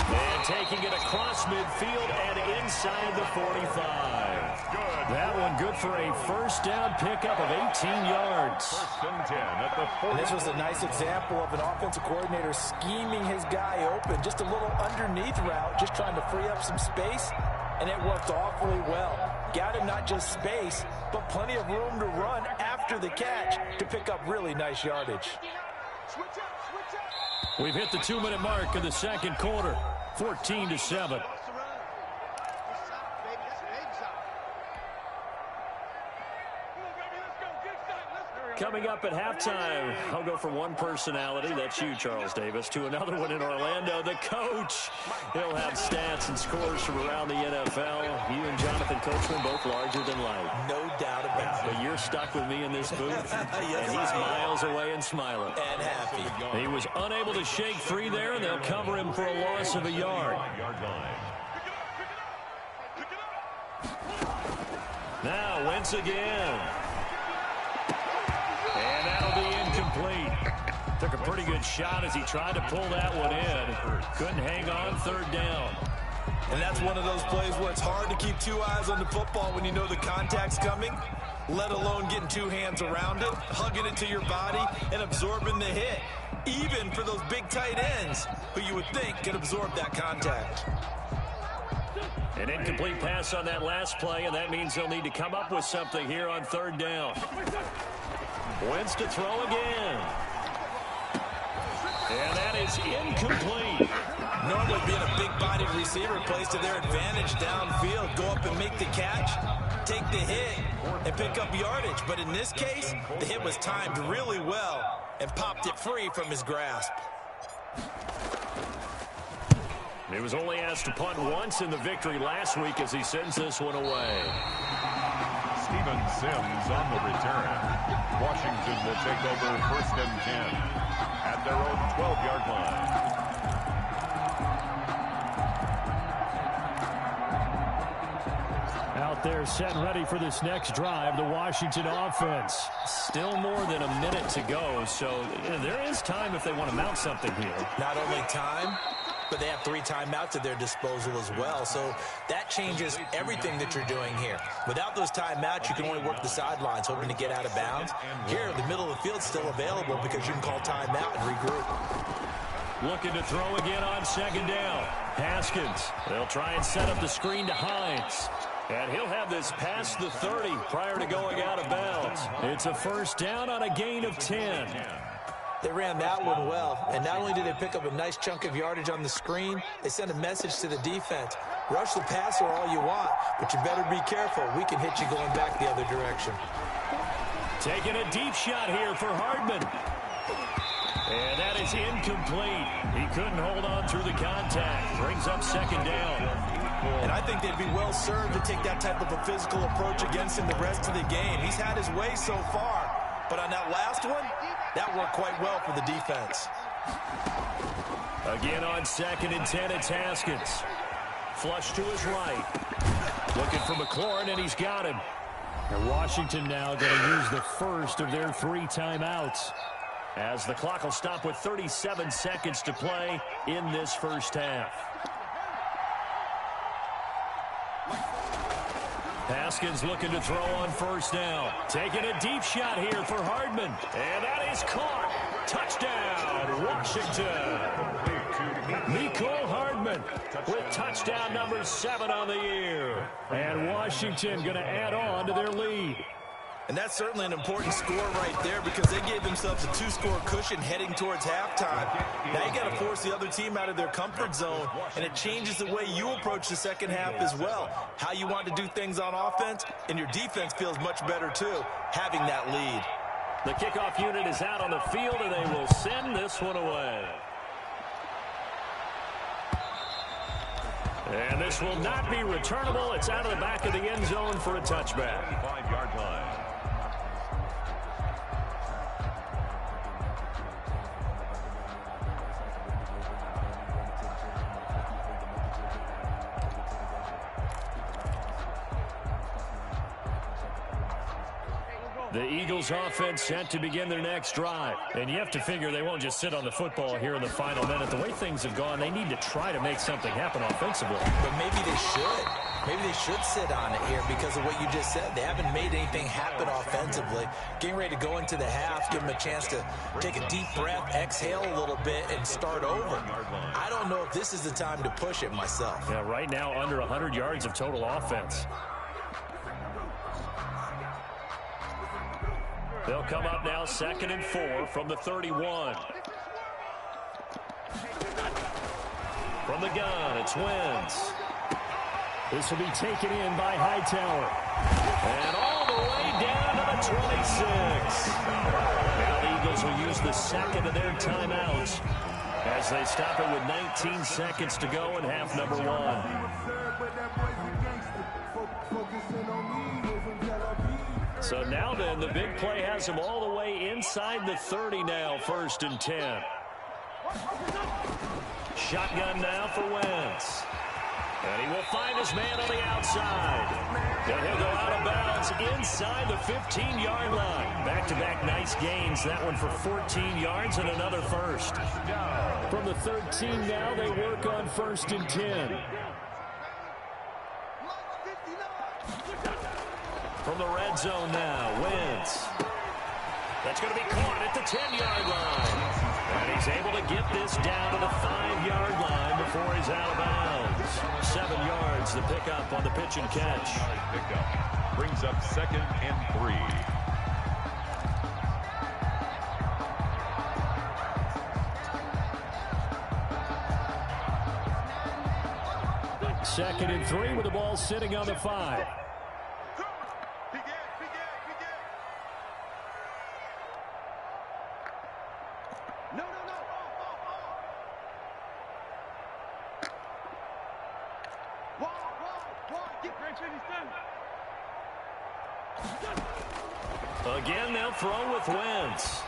And taking it across midfield and inside the 45. That one good for a first down pickup of 18 yards. 1st and 10 at the 40. This was a nice example of an offensive coordinator scheming his guy open. Just a little underneath route, just trying to free up some space, and it worked awfully well. Got him not just space, but plenty of room to run after the catch to pick up really nice yardage. We've hit the 2-minute mark of the 2nd quarter. 14-7. Coming up at halftime, I'll go from one personality, that's you, Charles Davis, to another one in Orlando, the coach. He'll have stats and scores from around the NFL. You and Jonathan Coachman both larger than life. No doubt about it. But you're stuck with me in this booth, Yes, and he's miles away and smiling. And happy. He was unable to shake free there, and they'll cover him for a loss of a yard. Now, Wentz again. And that'll be incomplete. Took a pretty good shot as he tried to pull that one in. Couldn't hang on, 3rd down. And that's one of those plays where it's hard to keep 2 eyes on the football when you know the contact's coming, let alone getting 2 hands around it, hugging it to your body, and absorbing the hit, even for those big tight ends who you would think could absorb that contact. An incomplete pass on that last play, and that means they'll need to come up with something here on 3rd down. Wentz to throw again. And that is incomplete. Normally being a big-bodied receiver plays to their advantage downfield. Go up and make the catch, take the hit, and pick up yardage. But in this case, the hit was timed really well and popped it free from his grasp. He was only asked to punt once in the victory last week as he sends this one away. Steven Sims on the return. Washington will take over 1st and 10 at their own 12-yard line. Out there set and ready for this next drive, the Washington offense. Still more than a minute to go, so there is time if they want to mount something here. Not only time, but they have 3 timeouts at their disposal as well. So that changes everything that you're doing here. Without those timeouts, you can only work the sidelines, hoping to get out of bounds. Here, the middle of the field's still available because you can call timeout and regroup. Looking to throw again on 2nd down. Haskins. They'll try and set up the screen to Hines. And he'll have this past the 30 prior to going out of bounds. It's a first down on a gain of 10. They ran that one well, and not only did they pick up a nice chunk of yardage on the screen, they sent a message to the defense. Rush the passer all you want, but you better be careful. We can hit you going back the other direction. Taking a deep shot here for Hardman. And that is incomplete. He couldn't hold on through the contact. Brings up 2nd down. And I think they'd be well served to take that type of a physical approach against him the rest of the game. He's had his way so far, but on that last one, That worked quite well for the defense. Again on 2nd and 10, it's Haskins. Flush to his right. Looking for McLaurin, and he's got him. And Washington now going to use the first of their 3 timeouts, as the clock will stop with 37 seconds to play in this first half. Haskins looking to throw on first down. Taking a deep shot here for Hardman. And that is caught. Touchdown, Washington. Mecole Hardman with touchdown number 7 on the year. And Washington going to add on to their lead. And that's certainly an important score right there, because they gave themselves a 2-score cushion heading towards halftime. Now you got to force the other team out of their comfort zone, and it changes the way you approach the second half as well. How you want to do things on offense, and your defense feels much better too, having that lead. The kickoff unit is out on the field, and they will send this one away. And this will not be returnable. It's out of the back of the end zone for a touchback. 5-yard line. The Eagles offense set to begin their next drive. And you have to figure they won't just sit on the football here in the final minute. The way things have gone, they need to try to make something happen offensively. But maybe they should. Maybe they should sit on it here because of what you just said. They haven't made anything happen offensively. Getting ready to go into the half, give them a chance to take a deep breath, exhale a little bit, and start over. I don't know if this is the time to push it myself. Yeah, right now under 100 yards of total offense. They'll come up now 2nd and 4 from the 31. From the gun, it's Wentz. This will be taken in by Hightower. And all the way down to the 26. Now the Eagles will use the second of their timeouts as they stop it with 19 seconds to go in half number 1. So now then, the big play has him all the way inside the 30 now, 1st and 10. Shotgun now for Wentz. And he will find his man on the outside. And he'll go out of bounds inside the 15-yard line. Back-to-back nice gains. That one for 14 yards and another first. From the 13 now, they work on 1st and 10. From the red zone now, Wentz. That's going to be caught at the 10-yard line. And he's able to get this down to the 5-yard line before he's out of bounds. 7 yards, the pickup on the pitch and catch. Pickup brings up 2nd and 3. Second and 3 with the ball sitting on the 5. Again, they'll throw with Wentz.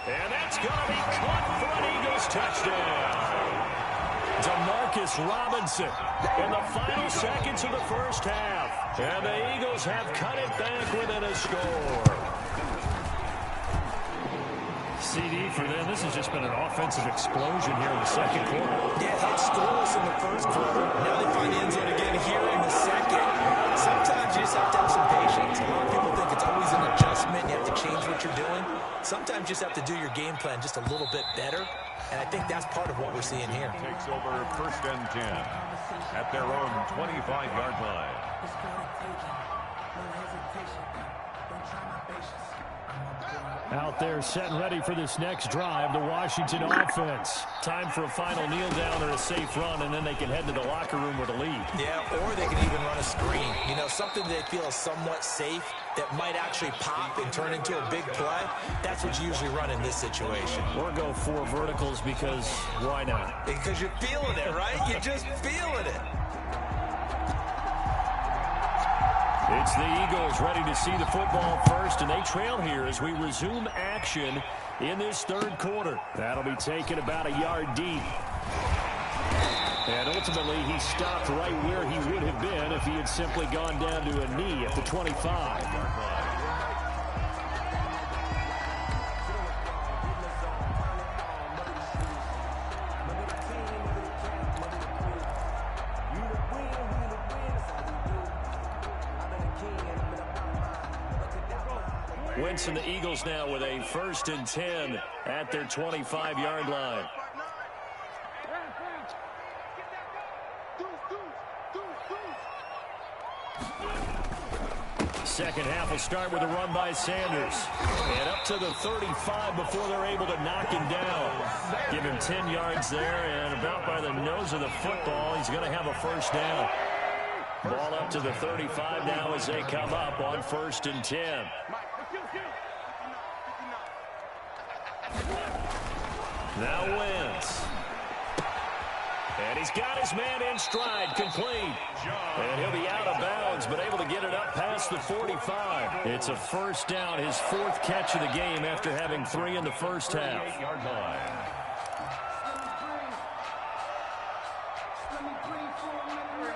And that's going to be caught for an Eagles touchdown. Demarcus Robinson in the final seconds of the first half. And the Eagles have cut it back within a score. CD for them. This has just been an offensive explosion here in the second quarter. Yeah, it's scoreless in the first quarter. Now they find the end zone again here in the second. Sometimes you just have to have some patience. A lot of people think it's always an adjustment. You have to change what you're doing. Sometimes you just have to do your game plan just a little bit better. And I think that's part of what we're seeing here. Takes over 1st and 10 at their own 25-yard line. Out there set and ready for this next drive, the Washington offense. Time for a final kneel down or a safe run, and then they can head to the locker room with a lead. Yeah, or they can even run a screen. You know, something they feel is somewhat safe that might actually pop and turn into a big play. That's what you usually run in this situation. Or go 4 verticals because why not? Because you're feeling it, right? You're just feeling it. It's the Eagles ready to see the football first, and they trail here as we resume action in this third quarter. That'll be taken about a yard deep. And ultimately, he stopped right where he would have been if he had simply gone down to a knee at the 25. Wentz and the Eagles now with a 1st and 10 at their 25-yard line. Second half will start with a run by Sanders. And up to the 35 before they're able to knock him down. Give him 10 yards there, and about by the nose of the football, he's going to have a 1st down. Ball up to the 35 now as they come up on 1st and 10. Now Wentz. And he's got his man in stride, complete. And he'll be out of bounds, but able to get it up past the 45. It's a 1st down, his 4th catch of the game after having 3 in the first half.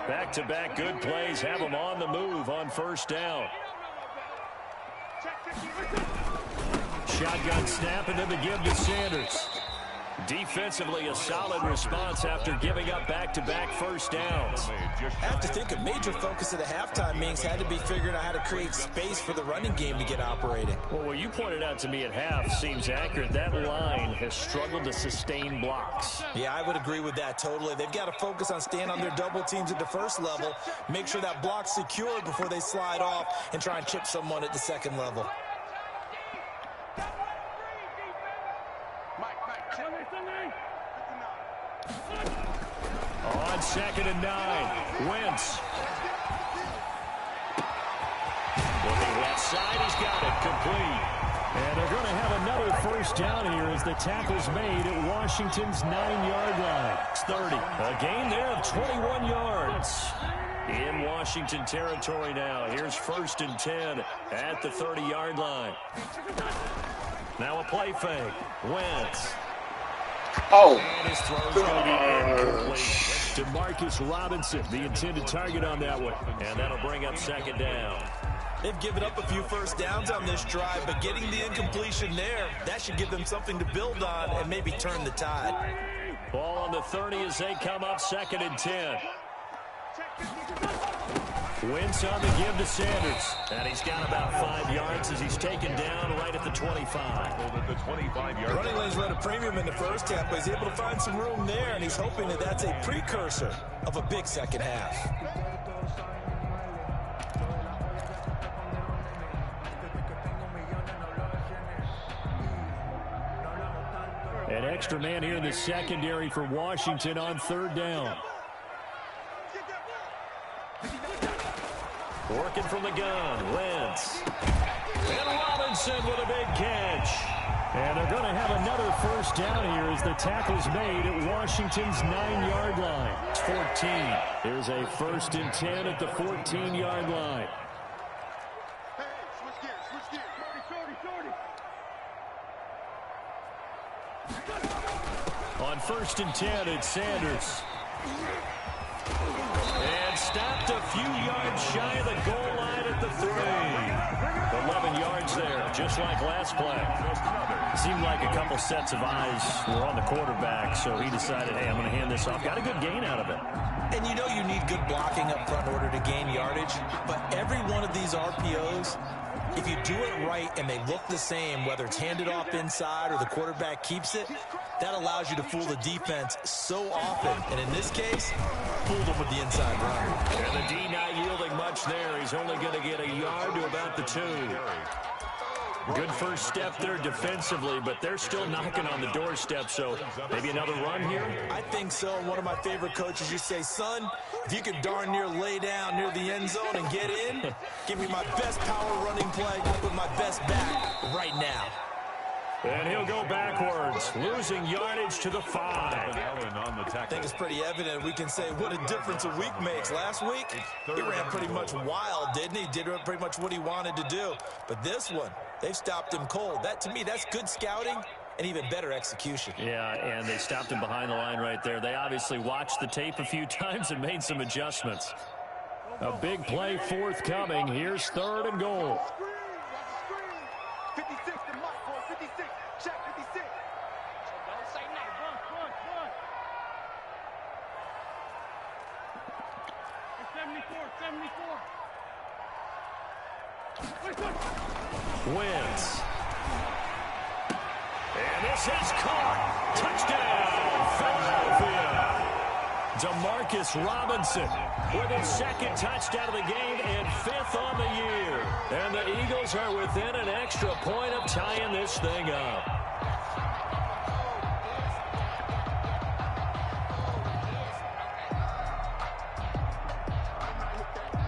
Back-to-back good plays have him on the move on 1st down. Shotgun snap and then the give to Sanders. Defensively, a solid response after giving up back-to-back 1st downs. I have to think a major focus at the halftime meetings had to be figuring out how to create space for the running game to get operating. Well, what you pointed out to me at half seems accurate. That line has struggled to sustain blocks. Yeah, I would agree with that totally. They've got to focus on staying on their double teams at the 1st level, make sure that block's secured before they slide off and try and chip someone at the 2nd level. On 2nd and 9, Wentz. Looking left side, he's got it, complete. And they're going to have another 1st down here as the tackle's made at Washington's 9-yard line. It's 30. A gain there of 21 yards. In Washington territory now. Here's 1st and 10 at the 30-yard line. Now a play fake. Wentz. Oh. And his throw's going to be incomplete. DeMarcus Robinson, the intended target on that one. And that'll bring up 2nd down. They've given up a few 1st downs on this drive, but getting the incompletion there, that should give them something to build on and maybe turn the tide. Ball on the 30 as they come up 2nd and 10. Wentz on the give to Sanders. And he's got about 5 yards as he's taken down right at the 25. Over the 25-yard Running lanes run a premium in the first half, but he's able to find some room there, and he's hoping that that's a precursor of a big second half. An extra man here in the secondary for Washington on 3rd down. Working from the gun, Wentz. And Robinson with a big catch. And they're going to have another 1st down here as the tackle's made at Washington's 9-yard line. It's 14. There's a 1st and 10 at the 14-yard line. On 1st and 10, it's Sanders. And stopped a few yards shy of the goal line at the 3. 11 yards there, just like last play. It seemed like a couple sets of eyes were on the quarterback, so he decided, hey, I'm going to hand this off. Got a good gain out of it. And you know you need good blocking up front in order to gain yardage, but every one of these RPOs, if you do it right and they look the same, whether it's handed off inside or the quarterback keeps it, that allows you to fool the defense so often. And in this case, fooled them with the inside run. And the D not yielding much there. He's only going to get a yard to about the 2. Good first step there defensively, but they're still knocking on the doorstep, so maybe another run here? I think so. One of my favorite coaches, you say, son, if you could darn near lay down near the end zone and get in, give me my best power running play with my best back right now. And he'll go backwards, losing yardage to the 5. I think it's pretty evident. We can say what a difference a week makes. Last week, he ran pretty much wild, didn't he? Did pretty much what he wanted to do. But this one, they've stopped him cold. That, to me, that's good scouting and even better execution. Yeah, and they stopped him behind the line right there. They obviously watched the tape a few times and made some adjustments. A big play forthcoming. Here's 3rd and goal. 56 to Mike, boy. 56. Check 56. Don't say nothing. Run. 74. Wins. And this is caught. Touchdown, Philadelphia. Demarcus Robinson with his 2nd touchdown of the game and 5th on the year. And the Eagles are within an extra point of tying this thing up.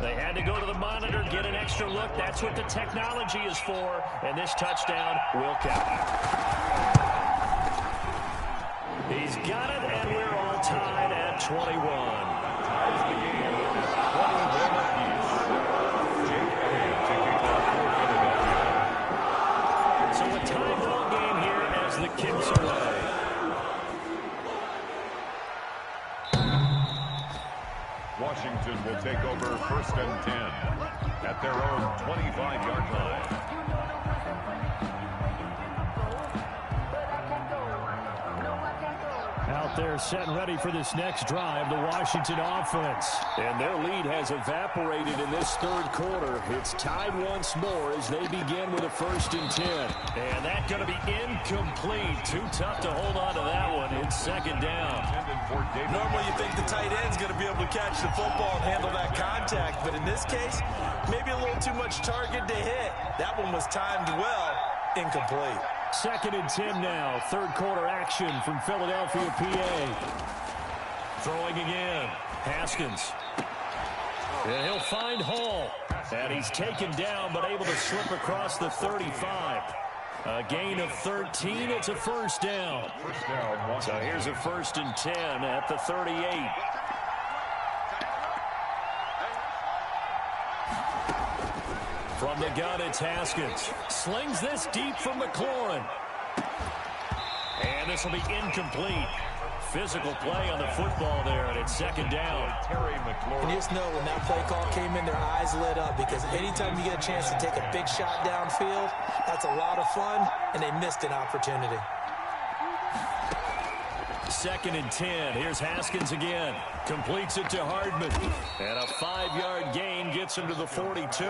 They had to go to the monitor, get an extra look. That's what the technology is for. And this touchdown will count. He's got it, and we're all tied at 21. Ties the game at 21 apiece. So a tie ball game here as the kicks away. Washington will take over 1st and 10 at their own 25-yard line. Out there set and ready for this next drive, the Washington offense. And their lead has evaporated in this 3rd quarter. It's tied once more as they begin with a 1st and 10. And that's going to be incomplete. Too tough to hold on to that one. It's 2nd down. Normally you think the tight end's going to be able to catch the football and handle that contact. But in this case, maybe a little too much target to hit. That one was timed well. Incomplete. 2nd and 10 now. 3rd quarter action from Philadelphia, PA. Throwing again. Haskins. And he'll find Hall. And he's taken down but able to slip across the 35. A gain of 13. It's a 1st down. So here's a 1st and 10 at the 38. From the gun, it's Haskins. Slings this deep from McLaurin. And this will be incomplete. Physical play on the football there, and it's 2nd down. And you just know when that play call came in, their eyes lit up, because anytime you get a chance to take a big shot downfield, that's a lot of fun, and they missed an opportunity. 2nd and 10. Here's Haskins again. Completes it to Hardman. And a 5-yard gain gets him to the 42.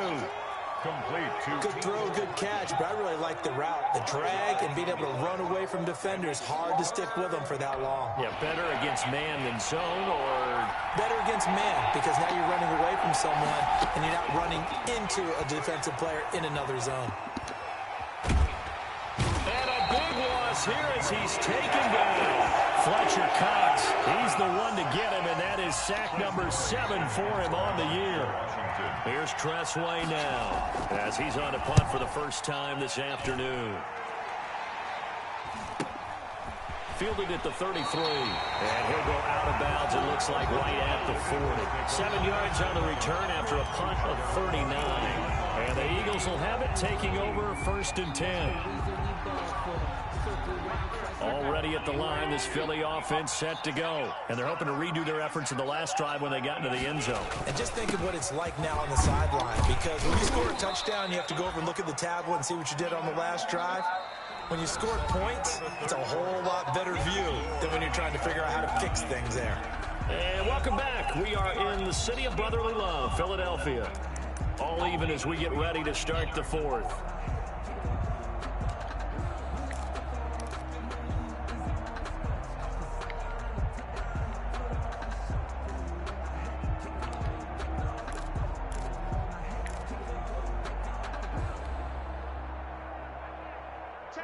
Complete. Good throw, good catch, but I really like the route. The drag and being able to run away from defenders, hard to stick with them for that long. Yeah, better against man than zone, or better against man, because now you're running away from someone and you're not running into a defensive player in another zone. And a big loss here as he's taken down. Fletcher Cox, he's the one to get him, and that is sack number 7 for him on the year. Here's Tressway now as he's on a punt for the first time this afternoon. Fielded at the 33, and he'll go out of bounds, it looks like, right at the 40. 7 yards on the return after a punt of 39. And the Eagles will have it, taking over 1st and 10. Already at the line, this Philly offense set to go. And they're hoping to redo their efforts in the last drive when they got into the end zone. And just think of what it's like now on the sideline, because when you score a touchdown, you have to go over and look at the tablet and see what you did on the last drive. When you score points, it's a whole lot better view than when you're trying to figure out how to fix things there. And welcome back. We are in the city of brotherly love, Philadelphia. All even as we get ready to start the 4th.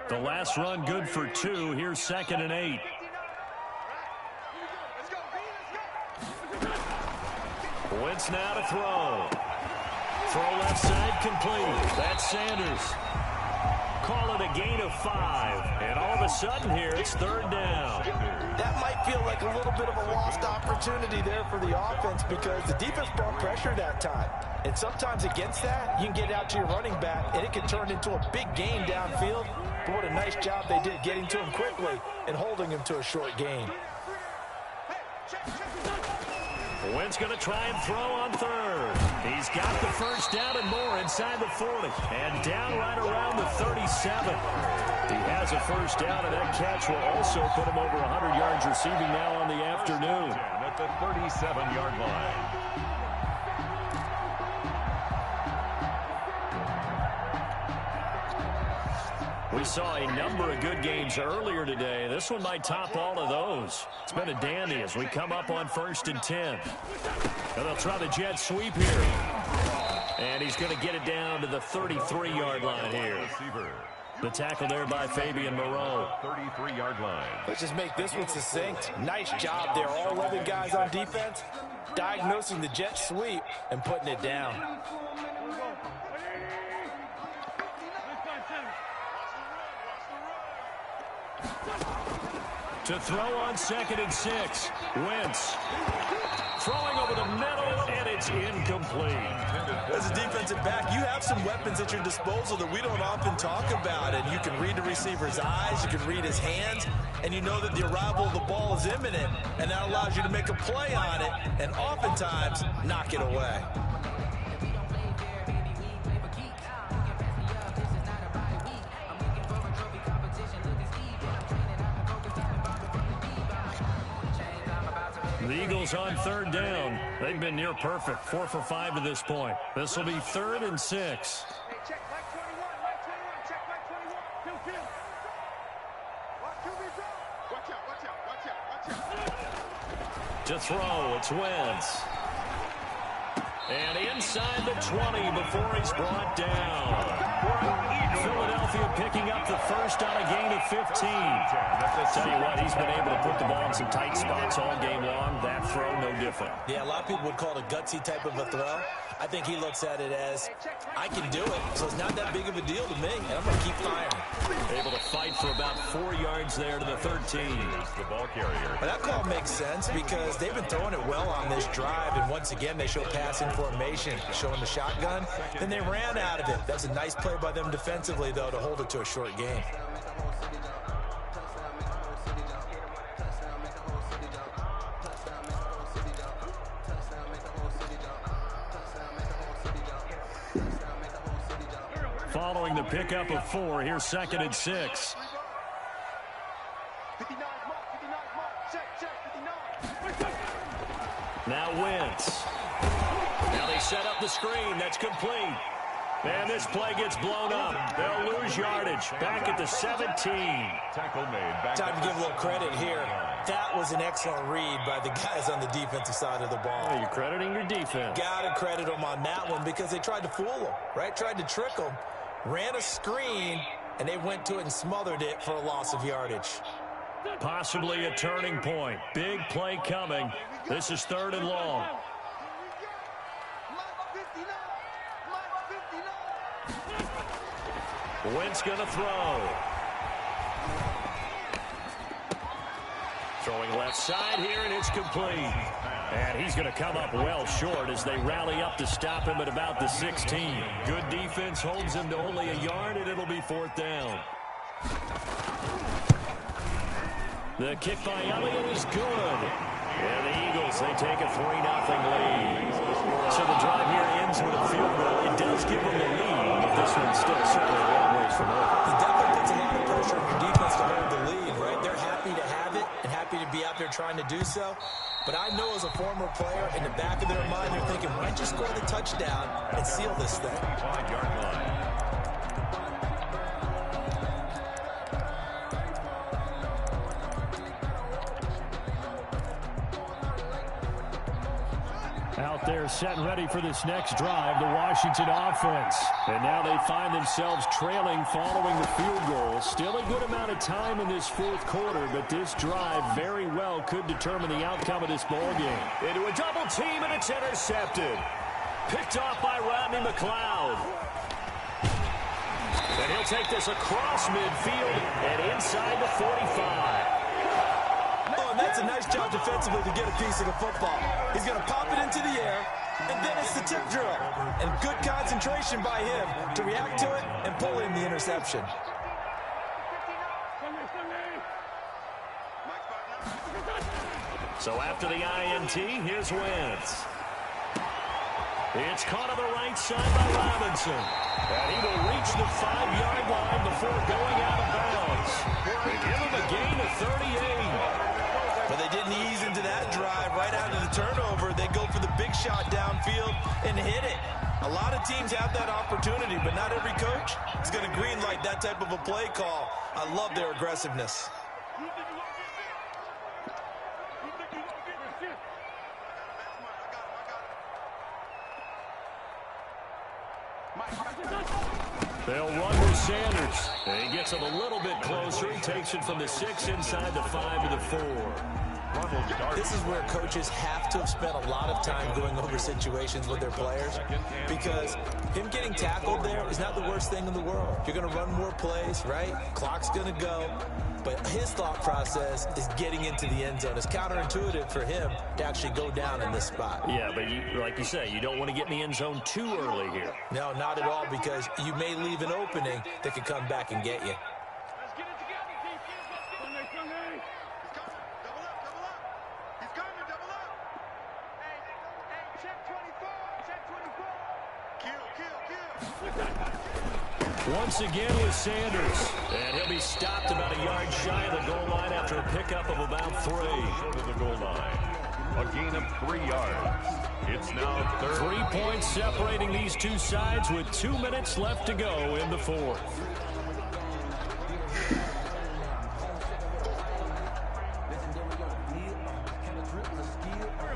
The last run good for 2. Here's 2nd and 8. Wentz now to throw. Throw left side complete. That's Sanders. call it a gain of 5. And all of a sudden here, it's third down. That might feel like a little bit of a lost opportunity there for the offense because the defense brought pressure that time. And sometimes against that, you can get out to your running back, and it can turn into a big gain downfield. But what a nice job they did getting to him quickly and holding him to a short gain. Wentz going to try and throw on third. He's got the first down and more inside the 40. And down right around the 37. He has a first down, and that catch will also put him over 100 yards receiving now on the afternoon. At the 37-yard line. We saw a number of good games earlier today. This one might top all of those. It's been a dandy as we come up on 1st and 10. And they'll try the jet sweep here. And he's going to get it down to the 33-yard line here. The tackle there by Fabian Moreau. 33-yard line. Let's just make this one succinct. Nice job there. All 11 guys on defense diagnosing the jet sweep and putting it down. To throw on 2nd and 6. Wentz throwing over the middle, and it's incomplete. As a defensive back, you have some weapons at your disposal that we don't often talk about. And you can read the receiver's eyes, you can read his hands, and you know that the arrival of the ball is imminent. And that allows you to make a play on it and oftentimes knock it away. The Eagles on 3rd down. They've been near perfect. 4 for 5 to this point. This will be 3rd and 6. To throw, it's Wentz. And inside the 20 before he's brought down. Philadelphia picking up the first on a gain of 15. Tell you what, he's been able to put the ball in some tight spots all game long. That throw, no different. Yeah, a lot of people would call it a gutsy type of a throw. I think he looks at it as, I can do it, so it's not that big of a deal to me, and I'm going to keep firing. Able to fight for about 4 yards there to the 13. The ball carrier. But that call makes sense because they've been throwing it well on this drive, and once again, they show passing formation, showing the shotgun. Then they ran out of it. That's a nice play by them defensively, though, to hold it to a short game. Following the pickup of 4, here's 2nd and 6. Now Wentz. Now they set up the screen. That's complete. And this play gets blown up. They'll lose yardage. Back at the 17. Tackle made. Time to give a little credit here. That was an excellent read by the guys on the defensive side of the ball. Oh, you're crediting your defense. Got to credit them on that one because they tried to fool them, right? Tried to trick them. Ran a screen, and they went to it and smothered it for a loss of yardage. Possibly a turning point. Big play coming. This is 3rd and long. Wentz going to throw. Throwing left side here, and it's complete. And he's going to come up well short as they rally up to stop him at about the 16. Good defense holds him to only a yard, and it'll be 4th down. The kick by Elliott is good. And the Eagles, they take a 3-0 lead. So the drive here ends with a field goal. It does give them the lead, but this one's still certainly a long ways from over. It definitely puts a lot of pressure on your defense to hold the lead, right? They're happy to have it and happy to be out there trying to do so. But I know as a former player, in the back of their mind, they're thinking, why don't you score the touchdown and seal this thing? 5-yard line. Out there set and ready for this next drive, the Washington offense. And now they find themselves trailing following the field goal. Still a good amount of time in this 4th quarter, but this drive very well could determine the outcome of this ball game. Into a double team, and it's intercepted. Picked off by Rodney McLeod. And he'll take this across midfield and inside the 45. Oh, and that's a nice job defensively to get a piece of the football. He's going to pop it into the air, and then it's the tip drill. And good concentration by him to react to it and pull in the interception. So after the INT, here's Wentz. It's caught on the right side by Robinson. And he will reach the 5-yard line before going out of bounds. They give him a gain of 38. But they didn't ease into that drive right out of the turnover. They go for the big shot downfield and hit it. A lot of teams have that opportunity, but not every coach is going to greenlight that type of a play call. I love their aggressiveness. They'll run with Sanders. He gets it a little bit closer. He takes it from the 6 inside the 5 to the 4. This is where coaches have to have spent a lot of time going over situations with their players, because him getting tackled there is not the worst thing in the world. You're going to run more plays, right? Clock's going to go. But his thought process is getting into the end zone. It's counterintuitive for him to actually go down in this spot. Yeah, but like you say, you don't want to get in the end zone too early here. No, not at all, because you may leave an opening that could come back and get you. Once again with Sanders. And he'll be stopped about a yard shy of the goal line after a pickup of about 3. Short of the goal line. A gain of 3 yards. It's now 3rd. 3 points separating these two sides with 2 minutes left to go in the 4th.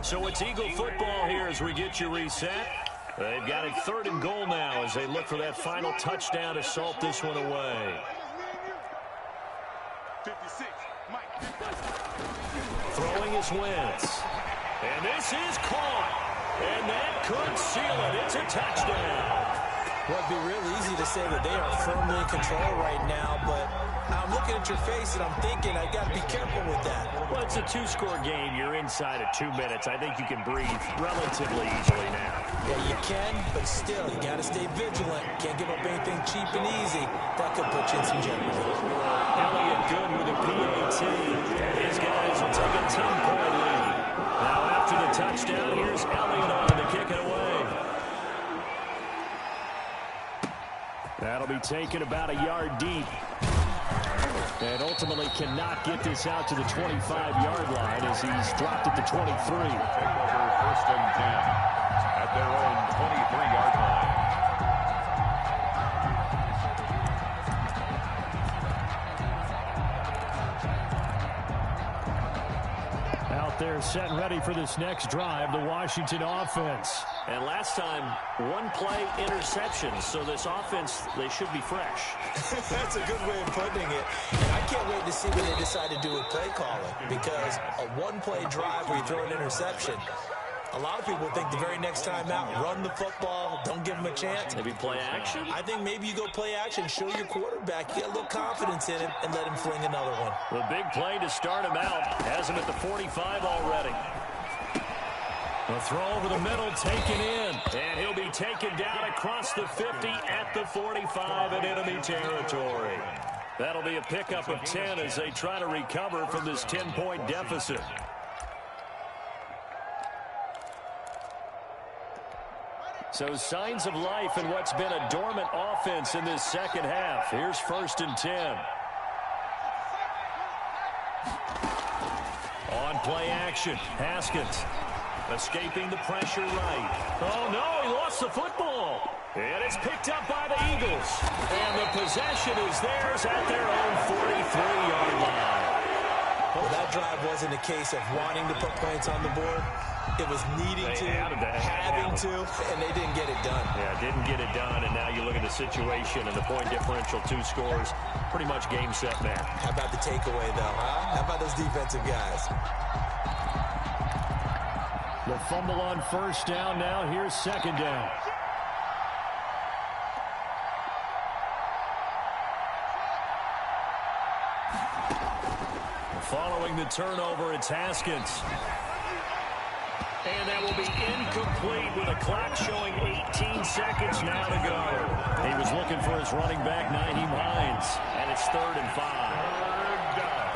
So it's Eagle football here as we get you reset. They've got it 3rd and goal now as they look for that final touchdown to salt this one away. 56, Mike. Throwing is Wentz. And this is caught. And that could seal it. It's a touchdown. Well, it'd be real easy to say that they are firmly in control right now, but I'm looking at your face and I'm thinking I got to be careful with that. Well, it's a 2-score game. You're inside of 2 minutes. I think you can breathe relatively easily now. Yeah, you can, but still, you got to stay vigilant. Can't give up anything cheap and easy. That could put you in some jeopardy. Elliott good with a PAT. His guys will take a 10-point lead. Now, after the touchdown, here's Elliott on to kick it away. That'll be taken about a yard deep. And ultimately cannot get this out to the 25-yard line as he's dropped at the 23. Take over 1st and 10 at their own 23-yard line. Out there set and ready for this next drive, the Washington offense. And last time, 1-play interception, so this offense, they should be fresh. That's a good way of putting it. And I can't wait to see what they decide to do with play calling, because a 1-play drive where you throw an interception, a lot of people think the very next time out, run the football, don't give them a chance. Maybe play action? I think maybe you go play action, show your quarterback, you get a little confidence in him, and let him fling another one. The big play to start him out. Has him at the 45 already. The throw over the middle, taken in. And he'll be taken down across the 50 at the 45 in enemy territory. That'll be a pickup of 10 as they try to recover from this 10-point deficit. So signs of life in what's been a dormant offense in this second half. Here's 1st and 10. On play action, Haskins. Escaping the pressure right. Oh, no, he lost the football. And it's picked up by the Eagles. And the possession is theirs at their own 43-yard line. Well, that drive wasn't a case of wanting to put points on the board. It was needing to, having to, and they didn't get it done. Yeah, didn't get it done, and now you look at the situation and the point differential, 2 scores, pretty much game, set, match. How about the takeaway, though, huh? How about those defensive guys? The fumble on 1st down now. Here's 2nd down. Following the turnover, it's Haskins. And that will be incomplete with a clock showing 18 seconds now to go. He was looking for his running back, Nyheim Hines. And it's 3rd and 5. Third down.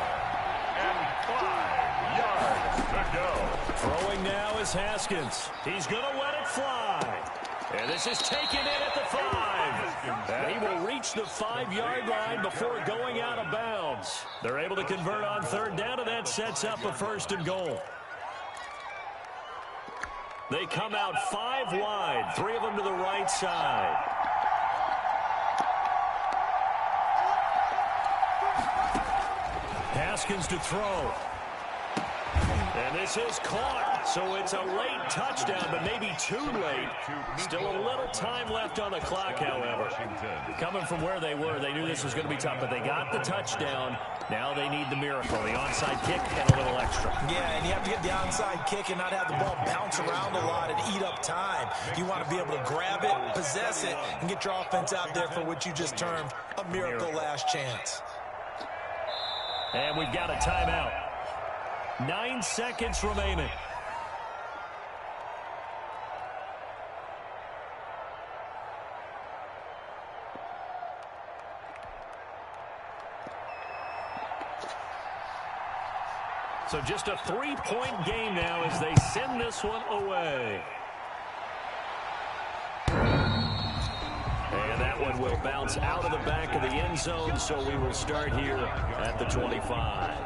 And 5 yards to go. Throwing now is Haskins. He's going to let it fly. And this is taken in at the 5. And he will reach the 5-yard line before going out of bounds. They're able to convert on 3rd down, and that sets up a 1st and goal. They come out 5 wide, 3 of them to the right side. Haskins to throw. And this is caught. So it's a late touchdown, but maybe too late. Still a little time left on the clock, however. Coming from where they were, they knew this was going to be tough, but they got the touchdown. Now they need the miracle, the onside kick and a little extra. Yeah, and you have to get the onside kick and not have the ball bounce around a lot and eat up time. You want to be able to grab it, possess it, and get your offense out there for what you just termed a miracle last chance. And we've got a timeout. 9 seconds remaining. So just a 3-point game now as they send this one away. And that one will bounce out of the back of the end zone, so we will start here at the 25.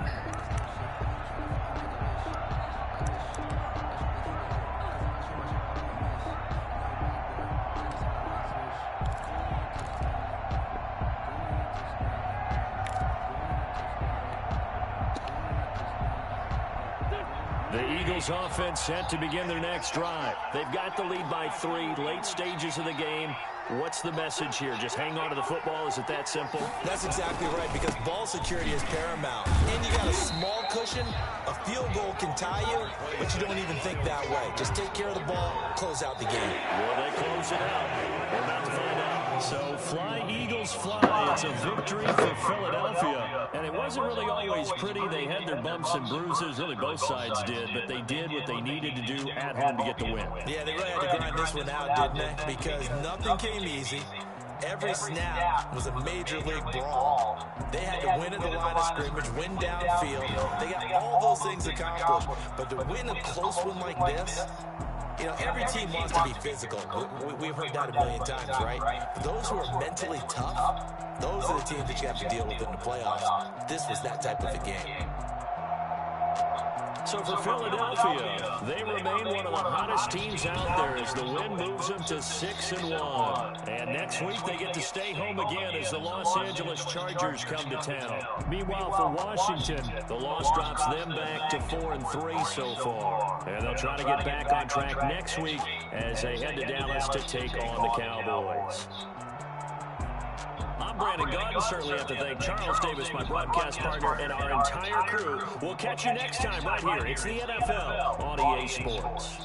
The Eagles offense set to begin their next drive. They've got the lead by 3, late stages of the game. What's the message here? Just hang on to the football? Is it that simple? That's exactly right, because ball security is paramount. And you got a small cushion. A field goal can tie you, but you don't even think that way. Just take care of the ball, close out the game. Will they close it out? We're about to find out. So fly, Eagles, fly. It's a victory for Philadelphia. And it wasn't really always pretty. They had their bumps and bruises. Really, both sides did. But they did what they needed to do at home to get the win. Yeah, they really had to grind this one out, didn't they? Because nothing came easy. Every snap was a major league brawl. They had to win at the line of scrimmage, win downfield. They got all those things accomplished. But to win a close one like this, you know, every team wants to be physical. We've heard that a million times, right? But those who are mentally tough, those are the teams that you have to deal with in the playoffs. This was that type of a game. So for Philadelphia, they remain one of the hottest teams out there as the win moves them to 6-1. And next week they get to stay home again as the Los Angeles Chargers come to town. Meanwhile, for Washington, the loss drops them back to 4-3 so far. And they'll try to get back on track next week as they head to Dallas to take on the Cowboys. I'm Brandon Gaudin. Certainly have to thank Charles Davis, my broadcast partner, and our entire crew. We'll catch you next time right here. It's the NFL on EA Sports.